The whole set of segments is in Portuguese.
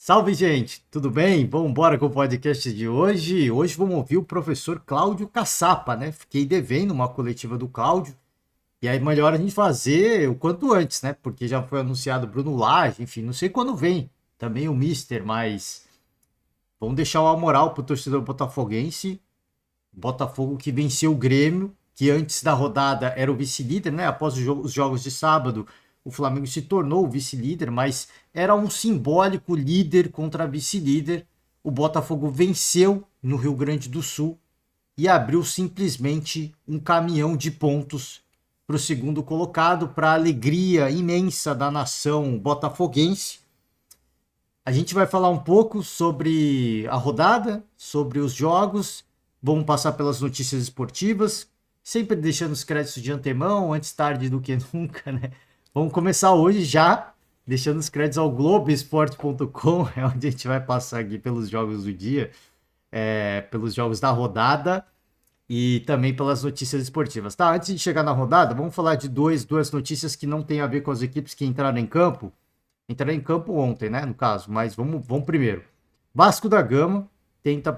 Salve, gente! Tudo bem? Vamos embora com o podcast de hoje. Hoje vamos ouvir o professor Cláudio Caçapa, né? Fiquei devendo uma coletiva do Cláudio. E aí, melhor a gente fazer o quanto antes, né? Porque já foi anunciado Bruno Lage, enfim, não sei quando vem também o Mister, mas vamos deixar uma moral pro torcedor botafoguense. Botafogo que venceu o Grêmio, que antes da rodada era o vice-líder, né? Após os jogos de sábado, o Flamengo se tornou o vice-líder, mas era um simbólico líder contra vice-líder. O Botafogo venceu no Rio Grande do Sul e abriu simplesmente um caminhão de pontos para o segundo colocado, para a alegria imensa da nação botafoguense. A gente vai falar um pouco sobre a rodada, sobre os jogos, vamos passar pelas notícias esportivas, sempre deixando os créditos de antemão, antes tarde do que nunca, né? Vamos começar hoje já, deixando os créditos ao Globoesporte.com, é onde a gente vai passar aqui pelos jogos do dia, pelos jogos da rodada e também pelas notícias esportivas. Tá, antes de chegar na rodada, vamos falar de duas notícias que não tem a ver com as equipes que entraram em campo. Entraram em campo ontem, né, no caso, mas vamos primeiro. Vasco da Gama tenta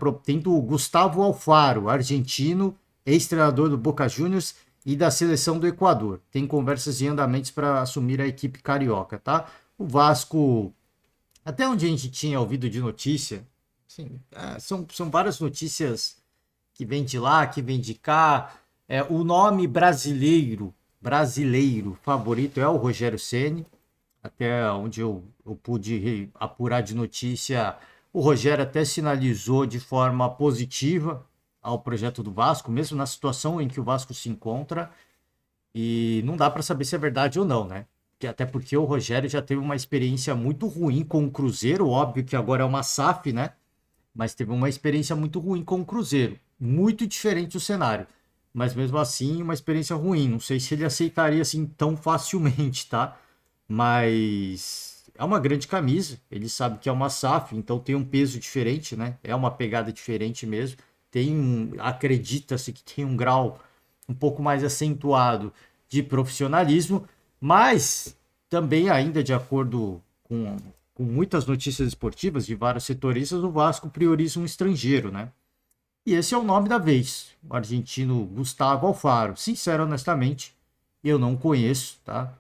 o Gustavo Alfaro, argentino, ex-treinador do Boca Juniors e da seleção do Equador. Tem conversas em andamentos para assumir a equipe carioca, tá? O Vasco, até onde a gente tinha ouvido de notícia, assim, são várias notícias que vem de lá, que vem de cá. O nome brasileiro favorito é o Rogério Ceni. Até onde eu pude apurar de notícia, o Rogério até sinalizou de forma positiva ao projeto do Vasco, mesmo na situação em que o Vasco se encontra. E não dá para saber se é verdade ou não, né? Até porque o Rogério já teve uma experiência muito ruim com o Cruzeiro, óbvio que agora é uma SAF, né? Mas teve uma experiência muito ruim com o Cruzeiro. Muito diferente o cenário. Mas mesmo assim, uma experiência ruim. Não sei se ele aceitaria assim tão facilmente, tá? Mas é uma grande camisa. Ele sabe que é uma SAF, então tem um peso diferente, né? É uma pegada diferente mesmo. Acredita-se que tem um grau um pouco mais acentuado de profissionalismo, mas também ainda de acordo com muitas notícias esportivas de vários setoristas, o Vasco prioriza um estrangeiro, né? E esse é o nome da vez, o argentino Gustavo Alfaro. Sincero, honestamente, eu não conheço, tá?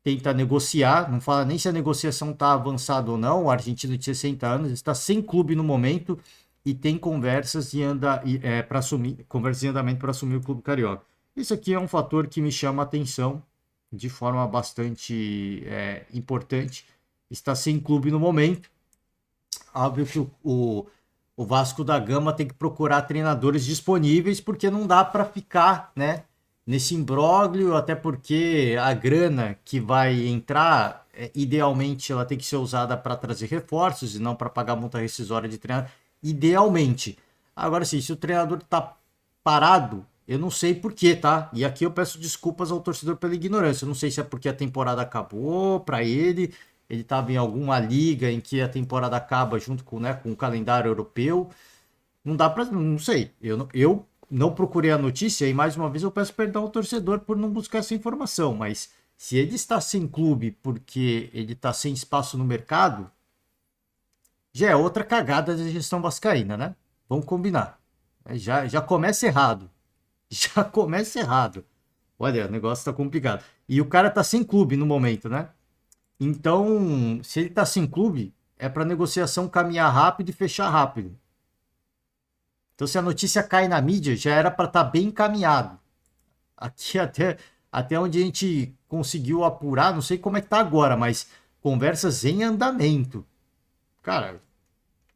Tenta negociar, não fala nem se a negociação está avançada ou não. O argentino de 60 anos está sem clube no momento e tem conversas para assumir, conversas em andamento para assumir o clube carioca. Isso aqui é um fator que me chama a atenção de forma bastante importante. Está sem clube no momento. Óbvio que o Vasco da Gama tem que procurar treinadores disponíveis, porque não dá para ficar, né, nesse imbróglio, até porque a grana que vai entrar, idealmente, ela tem que ser usada para trazer reforços e não para pagar multa rescisória de treinador. Idealmente. Agora, sim, se o treinador tá parado, eu não sei por quê, tá? E aqui eu peço desculpas ao torcedor pela ignorância. Eu não sei se é porque a temporada acabou para ele estava em alguma liga em que a temporada acaba junto com, né, com o calendário europeu. Não dá para, não sei. Eu não procurei a notícia e mais uma vez eu peço perdão ao torcedor por não buscar essa informação, mas se ele está sem clube porque ele está sem espaço no mercado, já é outra cagada da gestão vascaína, né? Vamos combinar. Já começa errado. Já começa errado. Olha, o negócio tá complicado. E o cara tá sem clube no momento, né? Então, se ele tá sem clube, é para negociação caminhar rápido e fechar rápido. Então, se a notícia cai na mídia, já era para estar bem encaminhado. Aqui até onde a gente conseguiu apurar, não sei como é que tá agora, mas conversas em andamento. Cara,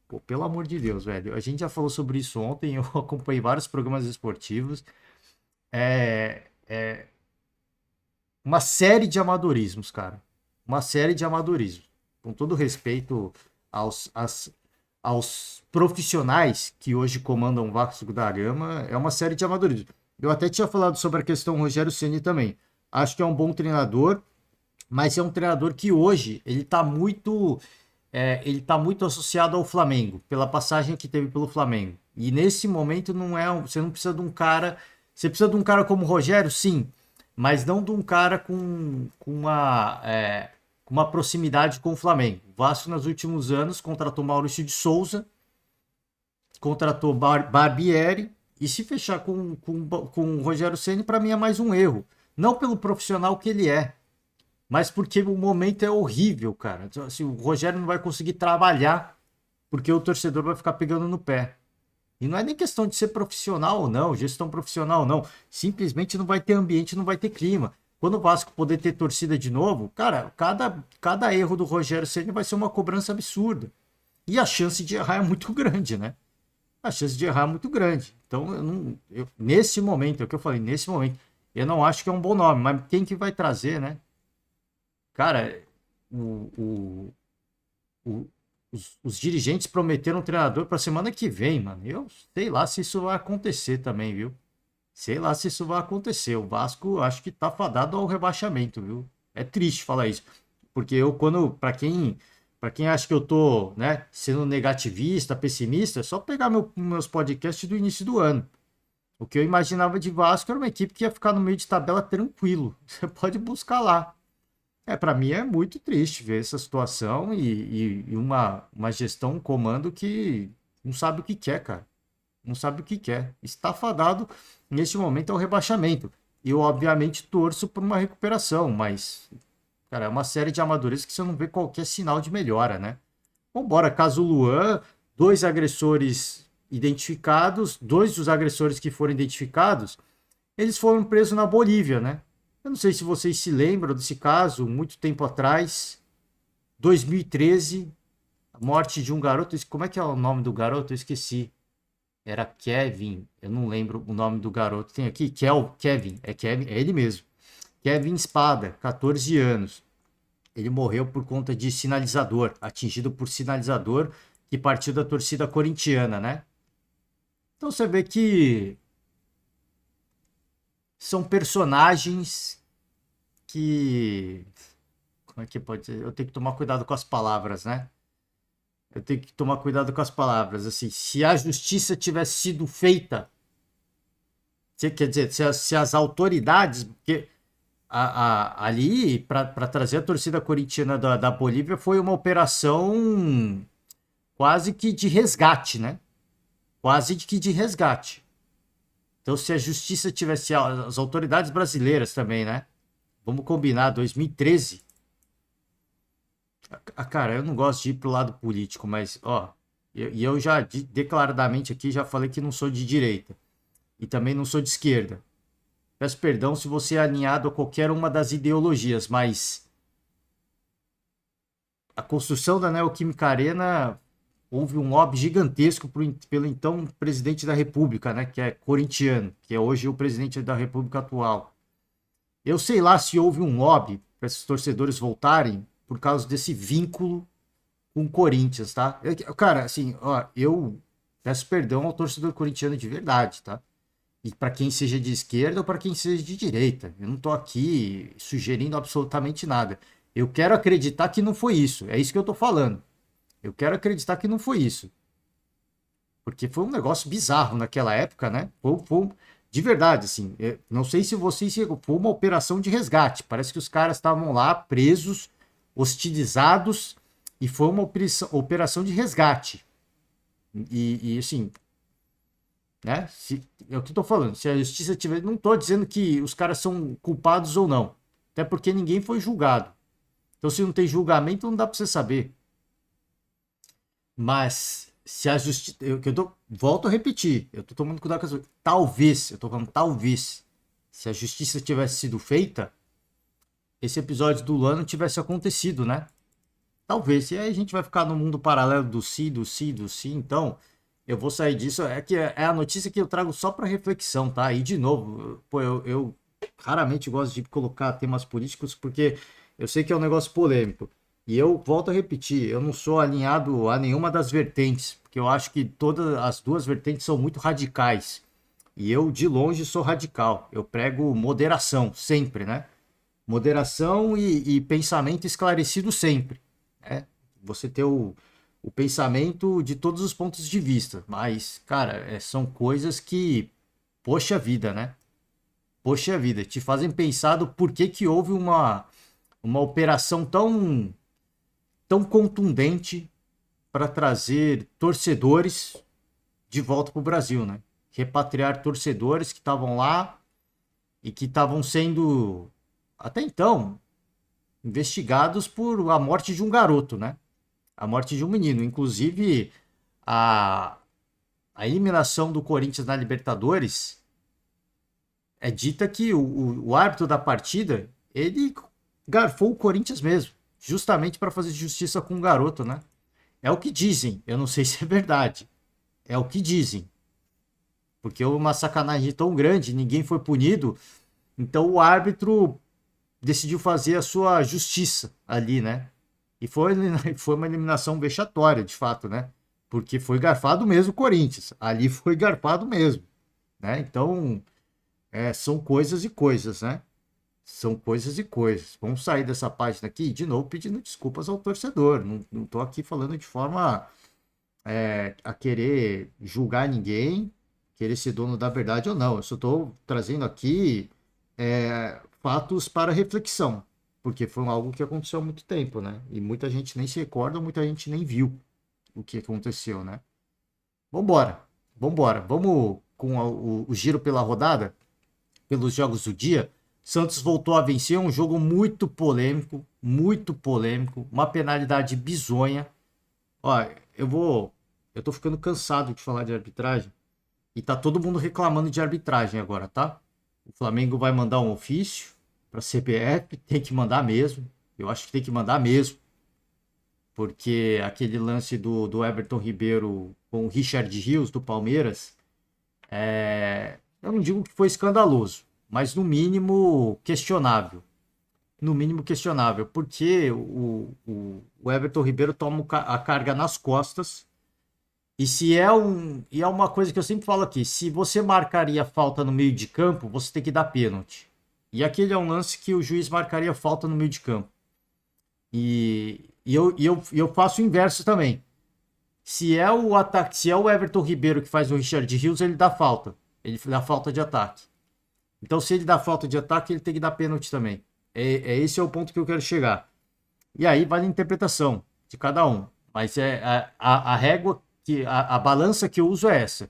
pô, pelo amor de Deus, velho. A gente já falou sobre isso ontem, eu acompanhei vários programas esportivos. É uma série de amadorismos, cara. Uma série de amadorismos. Com todo respeito aos, às- aos profissionais que hoje comandam o Vasco da Gama, é uma série de amadorismos. Eu até tinha falado sobre a questão Rogério Ceni também. Acho que é um bom treinador, mas é um treinador que hoje ele tá muito associado ao Flamengo, pela passagem que teve pelo Flamengo. E nesse momento você não precisa de um cara, você precisa de um cara como o Rogério, sim, mas não de um cara com uma com uma proximidade com o Flamengo. O Vasco, nos últimos anos, contratou Maurício de Souza, contratou Barbieri, e se fechar com o Rogério Ceni, para mim é mais um erro. Não pelo profissional que ele é, mas porque o momento é horrível, cara. Assim, o Rogério não vai conseguir trabalhar porque o torcedor vai ficar pegando no pé. E não é nem questão de ser profissional ou não, gestão profissional ou não. Simplesmente não vai ter ambiente, não vai ter clima. Quando o Vasco poder ter torcida de novo, cara, cada erro do Rogério Ceni vai ser uma cobrança absurda. E a chance de errar é muito grande, né? A chance de errar é muito grande. Então, nesse momento, é o que eu falei, nesse momento, eu não acho que é um bom nome, mas quem que vai trazer, né? Cara, o, o, os dirigentes prometeram um treinador para semana que vem, mano. Eu sei lá se isso vai acontecer também, viu? Sei lá se isso vai acontecer. O Vasco acho que tá fadado ao rebaixamento, viu? É triste falar isso, porque eu quando para quem acha que eu tô, né, sendo negativista, pessimista, é só pegar meus podcasts do início do ano. O que eu imaginava de Vasco era uma equipe que ia ficar no meio de tabela tranquilo. Você pode buscar lá. Para mim é muito triste ver essa situação e uma gestão, um comando que não sabe o que quer, cara. Não sabe o que quer. Está fadado neste momento ao rebaixamento. Eu, obviamente, torço por uma recuperação, mas, cara, é uma série de amadureços que você não vê qualquer sinal de melhora, né? Vambora, caso Luan, dois agressores identificados, dois dos agressores que foram identificados, eles foram presos na Bolívia, né? Eu não sei se vocês se lembram desse caso, muito tempo atrás, 2013, a morte de um garoto. Como é que é o nome do garoto? Eu esqueci. Era Kevin, eu não lembro o nome do garoto. Tem aqui, Kevin, é ele mesmo. Kevin Espada, 14 anos. Ele morreu por conta de sinalizador, atingido por sinalizador que partiu da torcida corintiana, né? Então você vê que são personagens que. Como é que pode ser? Eu tenho que tomar cuidado com as palavras, né? Eu tenho que tomar cuidado com as palavras. Assim, se a justiça tivesse sido feita, quer dizer, se as autoridades. Porque ali, para trazer a torcida corintiana da Bolívia, foi uma operação quase que de resgate, né? Quase que de resgate. Então, se a justiça tivesse. As autoridades brasileiras também, né? Vamos combinar, 2013. Cara, eu não gosto de ir pro lado político, mas, ó, eu já declaradamente aqui já falei que não sou de direita e também não sou de esquerda. Peço perdão se você é alinhado a qualquer uma das ideologias, mas a construção da Neoquímica Arena houve um lobby gigantesco pelo então presidente da República, né, que é corintiano, que é hoje o presidente da República atual. Eu sei lá se houve um lobby para esses torcedores voltarem por causa desse vínculo com o Corinthians, tá? Cara, assim, ó, eu peço perdão ao torcedor corintiano de verdade, tá? E para quem seja de esquerda ou para quem seja de direita. Eu não tô aqui sugerindo absolutamente nada. Eu quero acreditar que não foi isso. É isso que eu tô falando. Eu quero acreditar que não foi isso. Porque foi um negócio bizarro naquela época, né? De verdade, assim. Não sei se vocês. Foi uma operação de resgate. Parece que os caras estavam lá presos, hostilizados, e foi uma operação de resgate. E assim, né? É o que eu tô falando. Se a justiça tiver. Não tô dizendo que os caras são culpados ou não. Até porque ninguém foi julgado. Então, se não tem julgamento, não dá pra você saber. Mas se a justiça. Volto a repetir. Eu tô tomando cuidado com as. Talvez, eu tô falando talvez. Se a justiça tivesse sido feita, esse episódio do Luan não tivesse acontecido, né? Talvez. E aí a gente vai ficar no mundo paralelo do si, do si, do si. Então, eu vou sair disso. É que é a notícia que eu trago só para reflexão, tá? E de novo, pô, eu raramente gosto de colocar temas políticos porque eu sei que é um negócio polêmico. E eu volto a repetir, eu não sou alinhado a nenhuma das vertentes, porque eu acho que todas as duas vertentes são muito radicais. E eu, de longe, sou radical. Eu prego moderação, sempre, né? Moderação e pensamento esclarecido sempre, né? Você ter o pensamento de todos os pontos de vista. Mas, cara, são coisas que, poxa vida, né? Poxa vida, te fazem pensar do porquê que houve uma operação tão contundente para trazer torcedores de volta para o Brasil, né? Repatriar torcedores que estavam lá e que estavam sendo, até então, investigados por a morte de um garoto, né? A morte de um menino. Inclusive, a, a eliminação do Corinthians na Libertadores é dita que o árbitro da partida, ele garfou o Corinthians mesmo, justamente para fazer justiça com o garoto, né? É o que dizem, eu não sei se é verdade. É o que dizem. Porque houve uma sacanagem tão grande, ninguém foi punido, então o árbitro decidiu fazer a sua justiça ali, né? E foi uma eliminação vexatória, de fato, né? Porque foi garfado mesmo o Corinthians. Ali foi garfado mesmo, né? Então, são coisas e coisas, né? São coisas e coisas. Vamos sair dessa página aqui, de novo, pedindo desculpas ao torcedor. Não tô aqui falando de forma a querer julgar ninguém, querer ser dono da verdade ou não. Eu só estou trazendo aqui fatos para reflexão, porque foi algo que aconteceu há muito tempo, né? E muita gente nem se recorda, muita gente nem viu o que aconteceu, né? Vambora, vambora. Vamos com o giro pela rodada, pelos jogos do dia. Santos voltou a vencer um jogo muito polêmico, uma penalidade bizonha. Ó, eu tô ficando cansado de falar de arbitragem e tá todo mundo reclamando de arbitragem agora, tá? O Flamengo vai mandar um ofício pra CBF, tem que mandar mesmo. Eu acho que tem que mandar mesmo, porque aquele lance do Everton Ribeiro com o Richard Rios do Palmeiras, eu não digo que foi escandaloso, mas no mínimo questionável. No mínimo questionável, porque o Everton Ribeiro toma a carga nas costas. E se é e é uma coisa que eu sempre falo aqui, se você marcaria falta no meio de campo, você tem que dar pênalti. E aquele é um lance que o juiz marcaria falta no meio de campo. E eu faço o inverso também. Se é o ataque, se é o Everton Ribeiro que faz o Richard Rios, ele dá falta. Ele dá falta de ataque. Então, se ele dá falta de ataque, ele tem que dar pênalti também. Esse é o ponto que eu quero chegar. E aí vale a interpretação de cada um. Mas a régua, a balança que eu uso é essa.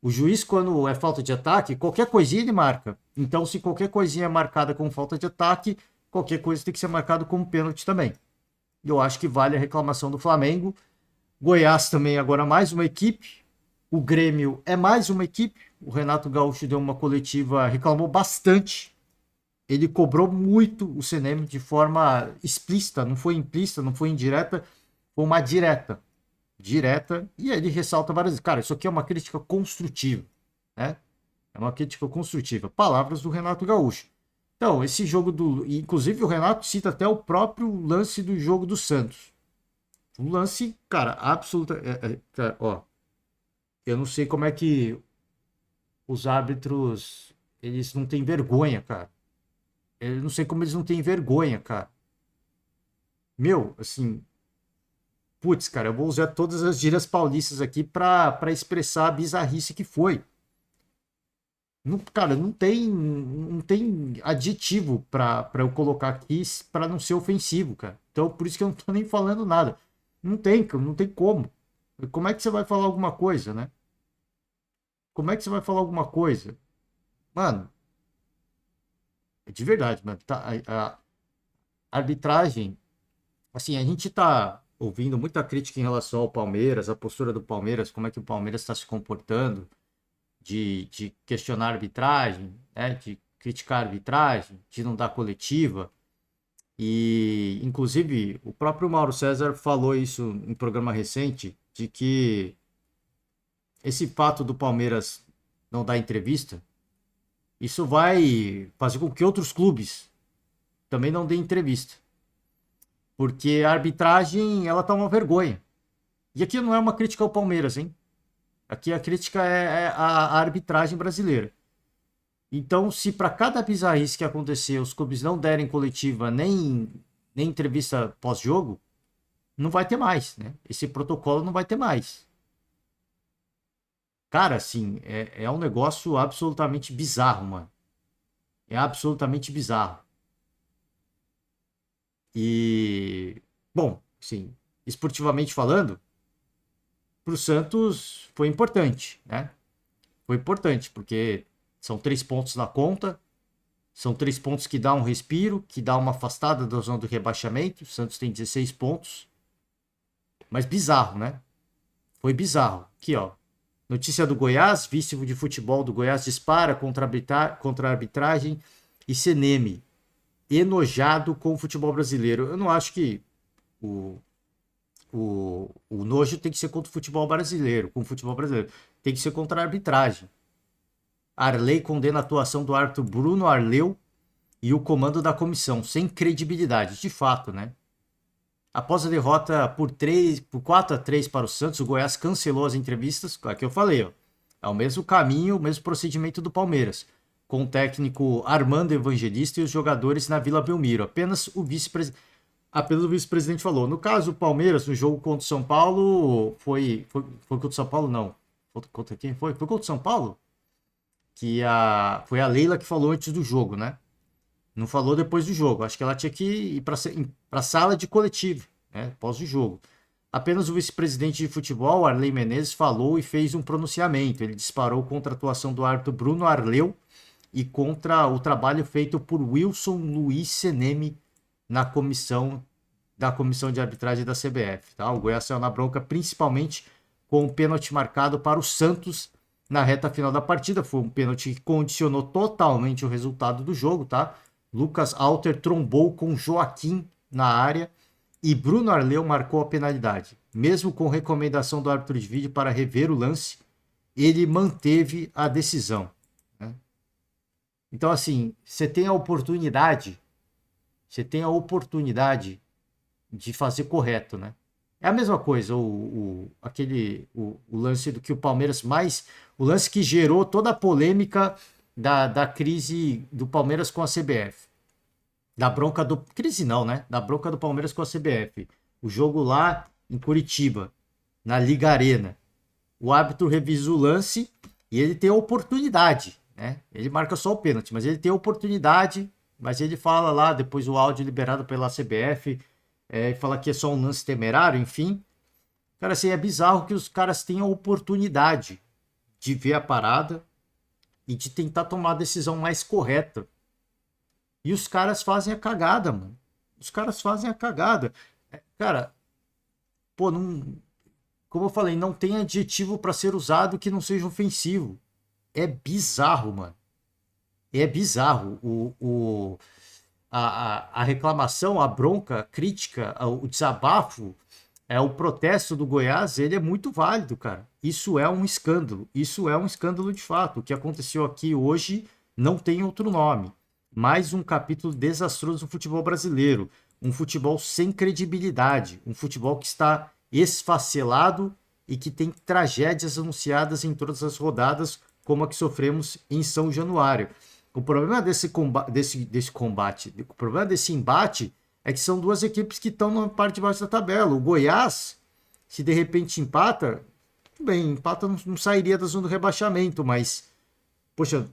O juiz, quando é falta de ataque, qualquer coisinha ele marca. Então, se qualquer coisinha é marcada como falta de ataque, qualquer coisa tem que ser marcado como pênalti também. E eu acho que vale a reclamação do Flamengo. Goiás também agora mais uma equipe. O Grêmio é mais uma equipe. O Renato Gaúcho deu uma coletiva, reclamou bastante. Ele cobrou muito o CNM de forma explícita, não foi implícita, não foi indireta, foi uma direta. Direta, e ele ressalta várias vezes. Cara, isso aqui é uma crítica construtiva, né? É uma crítica construtiva. Palavras do Renato Gaúcho. Então, esse jogo do. Inclusive, o Renato cita até o próprio lance do jogo do Santos. Um lance, cara, absoluta. Cara, ó, eu não sei como é que os árbitros. Eles não têm vergonha, cara. Eu não sei como eles não têm vergonha, cara. Meu, assim, putz, cara, eu vou usar todas as gírias paulistas aqui pra expressar a bizarrice que foi. Não, cara, não tem adjetivo pra eu colocar aqui pra não ser ofensivo, cara. Então, por isso que eu não tô nem falando nada. Não tem como. Como é que você vai falar alguma coisa, né? Como é que você vai falar alguma coisa? Mano, é de verdade, mano. Tá, a arbitragem, assim, a gente tá ouvindo muita crítica em relação ao Palmeiras, a postura do Palmeiras, como é que o Palmeiras está se comportando, de questionar a arbitragem, né, de criticar a arbitragem, de não dar coletiva. E, inclusive, o próprio Mauro César falou isso em programa recente, de que esse fato do Palmeiras não dar entrevista, isso vai fazer com que outros clubes também não deem entrevista. Porque a arbitragem, ela tá uma vergonha. E aqui não é uma crítica ao Palmeiras, hein? Aqui a crítica é a arbitragem brasileira. Então, se para cada bizarrice que acontecer os clubes não derem coletiva nem entrevista pós-jogo, não vai ter mais, né? Esse protocolo não vai ter mais. Cara, assim, é um negócio absolutamente bizarro, mano. É absolutamente bizarro. E, bom, sim, esportivamente falando, para o Santos foi importante, né? Foi importante, porque são 3 pontos na conta, são 3 pontos que dá um respiro, que dá uma afastada da zona do rebaixamento. O Santos tem 16 pontos, mas bizarro, né? Foi bizarro. Aqui, ó. Notícia do Goiás, vice de futebol do Goiás dispara contra a arbitragem e Seneme, enojado com o futebol brasileiro. Eu não acho que o, o nojo tem que ser contra o futebol brasileiro, com o futebol brasileiro. Tem que ser contra a arbitragem. Arley condena a atuação do árbitro Bruno Arleu e o comando da comissão, sem credibilidade. De fato, né? Após a derrota por 4-3 para o Santos, o Goiás cancelou as entrevistas. Aqui eu falei, ó. É o mesmo caminho, o mesmo procedimento do Palmeiras, com o técnico Armando Evangelista e os jogadores na Vila Belmiro. Apenas o vice-presidente falou. No caso, o Palmeiras, no jogo contra o São Paulo, foi contra o São Paulo, não. Contra quem foi? Foi contra o São Paulo? Foi a Leila que falou antes do jogo, né? Não falou depois do jogo. Acho que ela tinha que ir para a sala de coletivo, né? Após o jogo. Apenas o vice-presidente de futebol, Arley Menezes, falou e fez um pronunciamento. Ele disparou contra a atuação do árbitro Bruno Arleu e contra o trabalho feito por Wilson Luiz Seneme na comissão de arbitragem da CBF. Tá? O Goiás saiu na bronca principalmente com o pênalti marcado para o Santos na reta final da partida. Foi um pênalti que condicionou totalmente o resultado do jogo, tá? Lucas Alter trombou com Joaquim na área e Bruno Arleu marcou a penalidade. Mesmo com recomendação do árbitro de vídeo para rever o lance, ele manteve a decisão. Né? Então, assim, você tem a oportunidade de fazer correto, né? É a mesma coisa, o lance do que o Palmeiras mais... O lance que gerou toda a polêmica da crise do Palmeiras com a CBF. Da bronca do... Crise não, né? Da bronca do Palmeiras com a CBF. O jogo lá em Curitiba, na Liga Arena. O árbitro revisa o lance e ele tem a oportunidade, né? Ele marca só o pênalti, mas ele tem a oportunidade, mas ele fala lá, depois o áudio liberado pela CBF, fala que é só um lance temerário, enfim. Cara, assim, é bizarro que os caras tenham a oportunidade de ver a parada e de tentar tomar a decisão mais correta. E os caras fazem a cagada, mano. Os caras fazem a cagada. Cara, pô, não... Como eu falei, não tem adjetivo pra ser usado que não seja ofensivo. É bizarro, mano. É bizarro. A reclamação, a bronca, a crítica, o desabafo, o protesto do Goiás, ele é muito válido, cara. Isso é um escândalo. Isso é um escândalo de fato. O que aconteceu aqui hoje não tem outro nome. Mais um capítulo desastroso do futebol brasileiro. Um futebol sem credibilidade. Um futebol que está esfacelado e que tem tragédias anunciadas em todas as rodadas, como a que sofremos em São Januário. O problema desse combate, o problema desse embate é que são duas equipes que estão na parte de baixo da tabela. O Goiás, se de repente empata, tudo bem, empata não sairia da zona do rebaixamento, mas, poxa,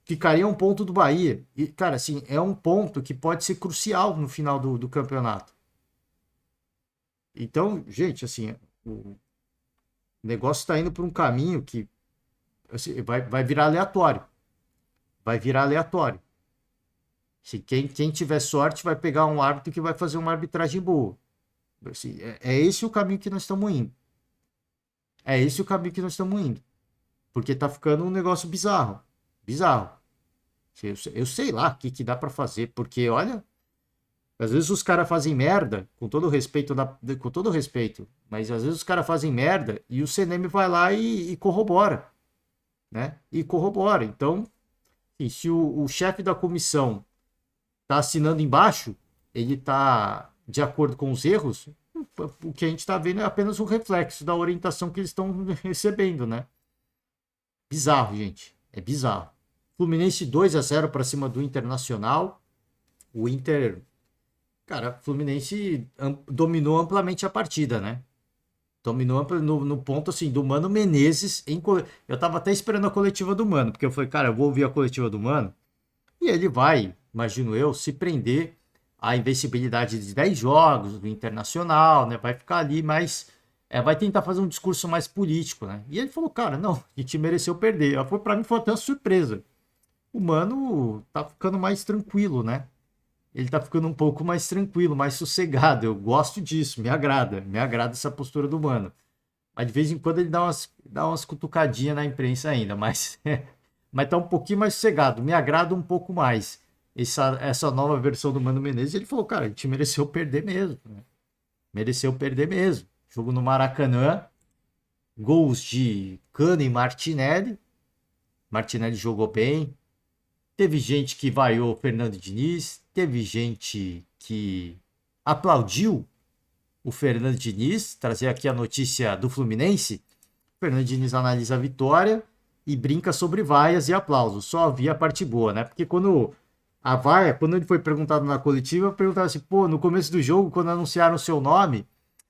ficaria um ponto do Bahia. E, cara, assim, é um ponto que pode ser crucial no final do campeonato. Então, gente, assim, o negócio está indo por um caminho que assim, vai virar aleatório. Vai virar aleatório. Se quem tiver sorte vai pegar um árbitro que vai fazer uma arbitragem boa. Assim, é esse o caminho que nós estamos indo. É esse o caminho que nós estamos indo. Porque tá ficando um negócio bizarro. Bizarro. Eu sei lá o que dá para fazer. Porque, olha, às vezes os caras fazem merda, com todo respeito, mas às vezes os caras fazem merda e o CNM vai lá e corrobora. Né? E corrobora. Então, se o chefe da comissão está assinando embaixo, ele está de acordo com os erros, o que a gente está vendo é apenas um reflexo da orientação que eles estão recebendo, né? Bizarro, gente. É bizarro. Fluminense 2-0 para cima do Internacional. O Inter... Cara, Fluminense dominou amplamente a partida, né? Dominou no ponto, assim, do Mano Menezes. Eu tava até esperando a coletiva do Mano, porque eu falei, cara, eu vou ouvir a coletiva do Mano e ele vai, imagino eu, se prender a invencibilidade de 10 jogos do Internacional, né? Vai ficar ali, mas vai tentar fazer um discurso mais político, né? E ele falou, cara, não, a gente mereceu perder. Para mim foi até uma surpresa. O Mano tá ficando mais tranquilo, né? Ele tá ficando um pouco mais tranquilo, mais sossegado. Eu gosto disso, me agrada essa postura do Mano. Mas de vez em quando ele dá umas cutucadinhas na imprensa ainda, mas, mas tá um pouquinho mais sossegado. Me agrada um pouco mais essa nova versão do Mano Menezes. Ele falou, cara, a gente mereceu perder mesmo, né? Mereceu perder mesmo. Jogo no Maracanã, gols de Cano e Martinelli. Martinelli jogou bem. Teve gente que vaiou o Fernando Diniz, teve gente que aplaudiu o Fernando Diniz, trazer aqui a notícia do Fluminense. O Fernando Diniz analisa a vitória e brinca sobre vaias e aplausos. Só havia a parte boa, né? Porque quando ele foi perguntado na coletiva, perguntava assim, pô, no começo do jogo, quando anunciaram o seu nome,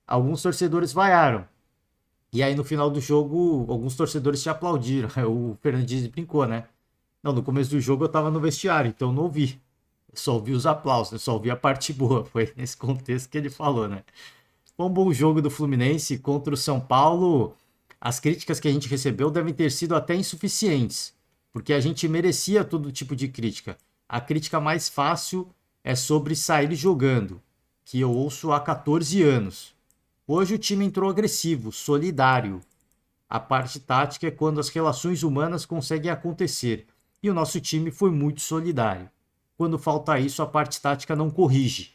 alguns torcedores vaiaram. E aí no final do jogo, alguns torcedores te aplaudiram. O Fernando Diniz brincou, né? Não, no começo do jogo eu tava no vestiário, então não ouvi. Eu só ouvi os aplausos, eu só ouvi a parte boa. Foi nesse contexto que ele falou, né? Foi um bom jogo do Fluminense contra o São Paulo. As críticas que a gente recebeu devem ter sido até insuficientes, porque a gente merecia todo tipo de crítica. A crítica mais fácil é sobre sair jogando, que eu ouço há 14 anos. Hoje o time entrou agressivo, solidário. A parte tática é quando as relações humanas conseguem acontecer. E o nosso time foi muito solidário. Quando falta isso, a parte tática não corrige.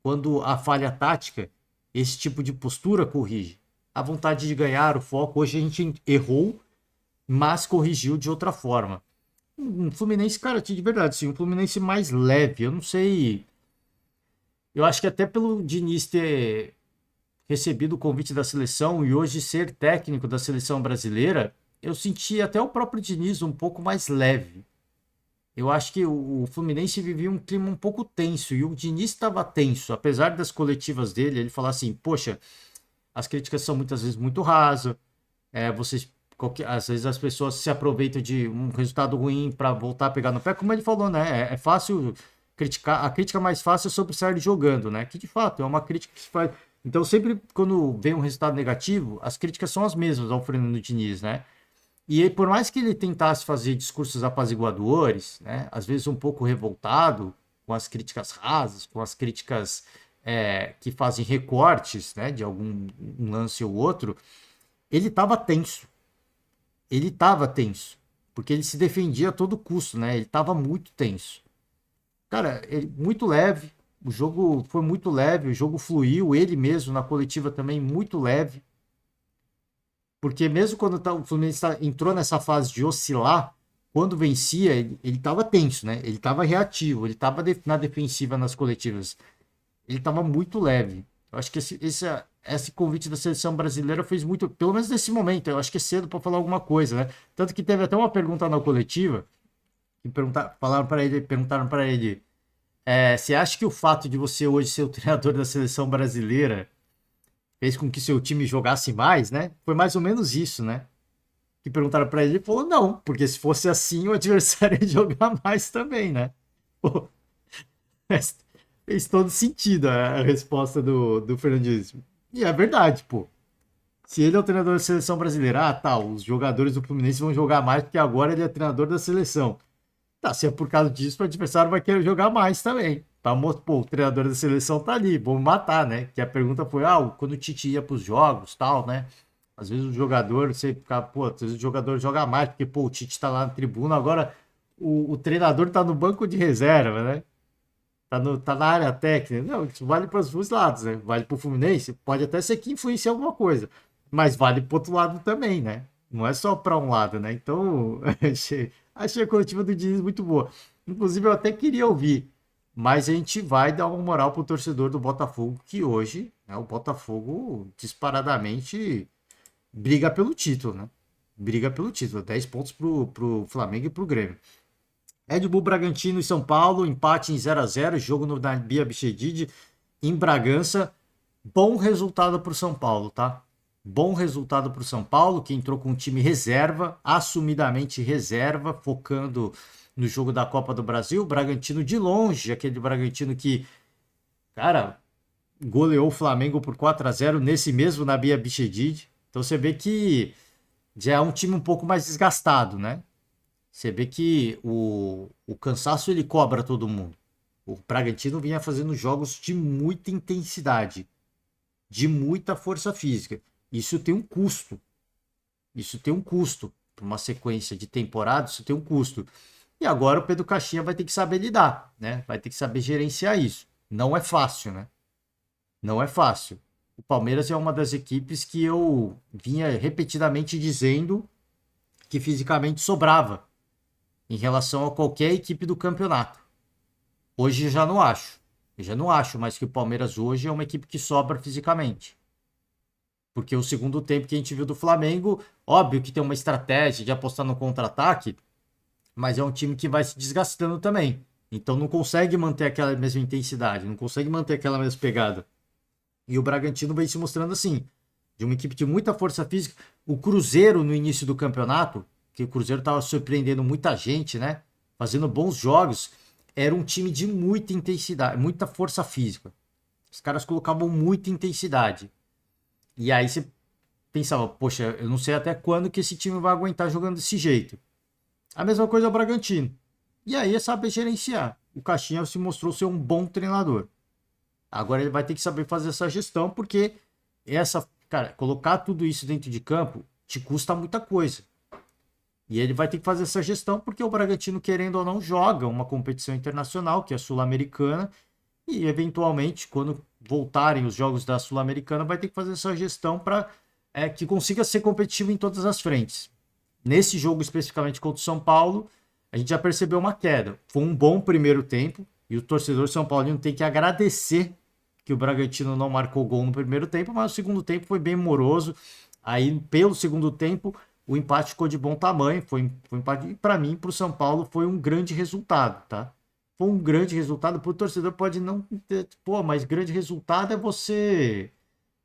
Quando há falha tática, esse tipo de postura corrige. A vontade de ganhar, o foco, hoje a gente errou, mas corrigiu de outra forma. Um Fluminense, cara, de verdade, sim, um Fluminense mais leve. Eu não sei. Eu acho que até pelo Diniz ter recebido o convite da seleção e hoje ser técnico da seleção brasileira, eu senti até o próprio Diniz um pouco mais leve. Eu acho que o Fluminense vivia um clima um pouco tenso e o Diniz estava tenso, apesar das coletivas dele, ele falar assim, poxa, as críticas são muitas vezes muito rasas, às vezes as pessoas se aproveitam de um resultado ruim para voltar a pegar no pé, como ele falou, né? É fácil criticar, a crítica mais fácil é sobre sair jogando, né? Que de fato é uma crítica que se faz. Então, sempre quando vem um resultado negativo, as críticas são as mesmas ao Fernando Diniz, né? E aí, por mais que ele tentasse fazer discursos apaziguadores, né, às vezes um pouco revoltado com as críticas rasas, com as críticas que fazem recortes, né, de algum um lance ou outro, ele estava tenso. Ele estava tenso, porque ele se defendia a todo custo, né? Ele estava muito tenso. Cara, muito leve. O jogo foi muito leve, o jogo fluiu, ele mesmo na coletiva também muito leve. Porque mesmo quando o Fluminense entrou nessa fase de oscilar, quando vencia, ele estava tenso, né? Ele estava reativo, ele estava na defensiva nas coletivas. Ele estava muito leve. Eu acho que esse convite da seleção brasileira fez muito, pelo menos nesse momento, eu acho que é cedo para falar alguma coisa, né? Tanto que teve até uma pergunta na coletiva, que perguntaram para ele, você acha que o fato de você hoje ser o treinador da seleção brasileira fez com que seu time jogasse mais, né? Foi mais ou menos isso, né? Que perguntaram pra ele, ele falou não, porque se fosse assim, o adversário ia jogar mais também, né? Pô, fez todo sentido a resposta do Fernandes. E é verdade, pô. Se ele é o treinador da seleção brasileira, tá, os jogadores do Fluminense vão jogar mais porque agora ele é treinador da seleção. Tá, se é por causa disso, o adversário vai querer jogar mais também. Pô, o treinador da seleção tá ali, vamos matar, né? Que a pergunta foi, quando o Tite ia pros jogos, tal, né? Às vezes o jogador, você fica, pô, às vezes o jogador joga mais, porque, pô, o Tite tá lá na tribuna, agora o treinador tá no banco de reserva, né? Tá na área técnica. Não, isso vale para os dois lados, né? Vale pro Fluminense, pode até ser que influencie alguma coisa, mas vale pro outro lado também, né? Não é só para um lado, né? Então, achei a coletiva do Diniz muito boa. Inclusive, eu até queria ouvir, mas a gente vai dar uma moral pro torcedor do Botafogo, que hoje, né, o Botafogo disparadamente briga pelo título, né? Briga pelo título. 10 pontos pro Flamengo e pro Grêmio. Red Bull Bragantino e São Paulo, empate em 0-0, jogo no Bia Bichedid em Bragança. Bom resultado pro São Paulo, tá? Bom resultado pro São Paulo, que entrou com um time reserva, assumidamente reserva, focando no jogo da Copa do Brasil. O Bragantino de longe, aquele Bragantino que cara, goleou o Flamengo por 4-0 nesse mesmo Nabi Abichedid. Então você vê que já é um time um pouco mais desgastado, né? Você vê que o cansaço ele cobra todo mundo. O Bragantino vinha fazendo jogos de muita intensidade, de muita força física. Isso tem um custo. Isso tem um custo. Para uma sequência de temporada, isso tem um custo. E agora o Pedro Caixinha vai ter que saber lidar, né? Vai ter que saber gerenciar isso. Não é fácil, né? Não é fácil. O Palmeiras é uma das equipes que eu vinha repetidamente dizendo que fisicamente sobrava em relação a qualquer equipe do campeonato. Hoje eu já não acho. Eu já não acho mais que o Palmeiras hoje é uma equipe que sobra fisicamente. Porque o segundo tempo que a gente viu do Flamengo, óbvio que tem uma estratégia de apostar no contra-ataque, mas é um time que vai se desgastando também. Então não consegue manter aquela mesma intensidade, não consegue manter aquela mesma pegada. E o Bragantino vem se mostrando assim, de uma equipe de muita força física. O Cruzeiro no início do campeonato, que o Cruzeiro estava surpreendendo muita gente, né? Fazendo bons jogos, era um time de muita intensidade, muita força física. Os caras colocavam muita intensidade. E aí você pensava, poxa, eu não sei até quando que esse time vai aguentar jogando desse jeito. A mesma coisa é o Bragantino. E aí é saber gerenciar. O Caixinha se mostrou ser um bom treinador. Agora ele vai ter que saber fazer essa gestão, porque cara, colocar tudo isso dentro de campo te custa muita coisa. E ele vai ter que fazer essa gestão, porque o Bragantino, querendo ou não, joga uma competição internacional, que é a Sul-Americana, e eventualmente, quando voltarem os jogos da Sul-Americana, vai ter que fazer essa gestão para que consiga ser competitivo em todas as frentes. Nesse jogo especificamente contra o São Paulo, a gente já percebeu uma queda. Foi um bom primeiro tempo, e o torcedor São Paulino tem que agradecer que o Bragantino não marcou gol no primeiro tempo, mas o segundo tempo foi bem moroso. Aí, pelo segundo tempo, o empate ficou de bom tamanho. Foi um empate, e para mim, para o São Paulo, foi um grande resultado, tá? Foi um grande resultado. Para o torcedor pode não ter, pô, mas grande resultado é você.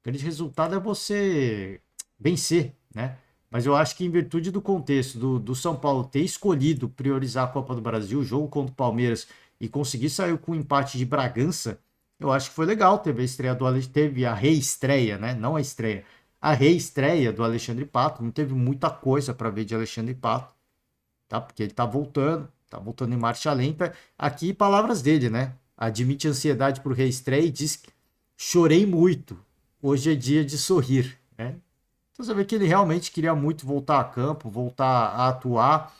Grande resultado é você vencer, né? Mas eu acho que em virtude do contexto do São Paulo ter escolhido priorizar a Copa do Brasil, o jogo contra o Palmeiras, e conseguir sair com o empate de Bragança, eu acho que foi legal. Teve a reestreia, né? Não a estreia. A reestreia do Alexandre Pato. Não teve muita coisa para ver de Alexandre Pato, tá? Porque ele tá voltando em marcha lenta. Aqui, palavras dele, né? Admite ansiedade por reestreia e diz que chorei muito. Hoje é dia de sorrir, né? Então você vê que ele realmente queria muito voltar a campo, voltar a atuar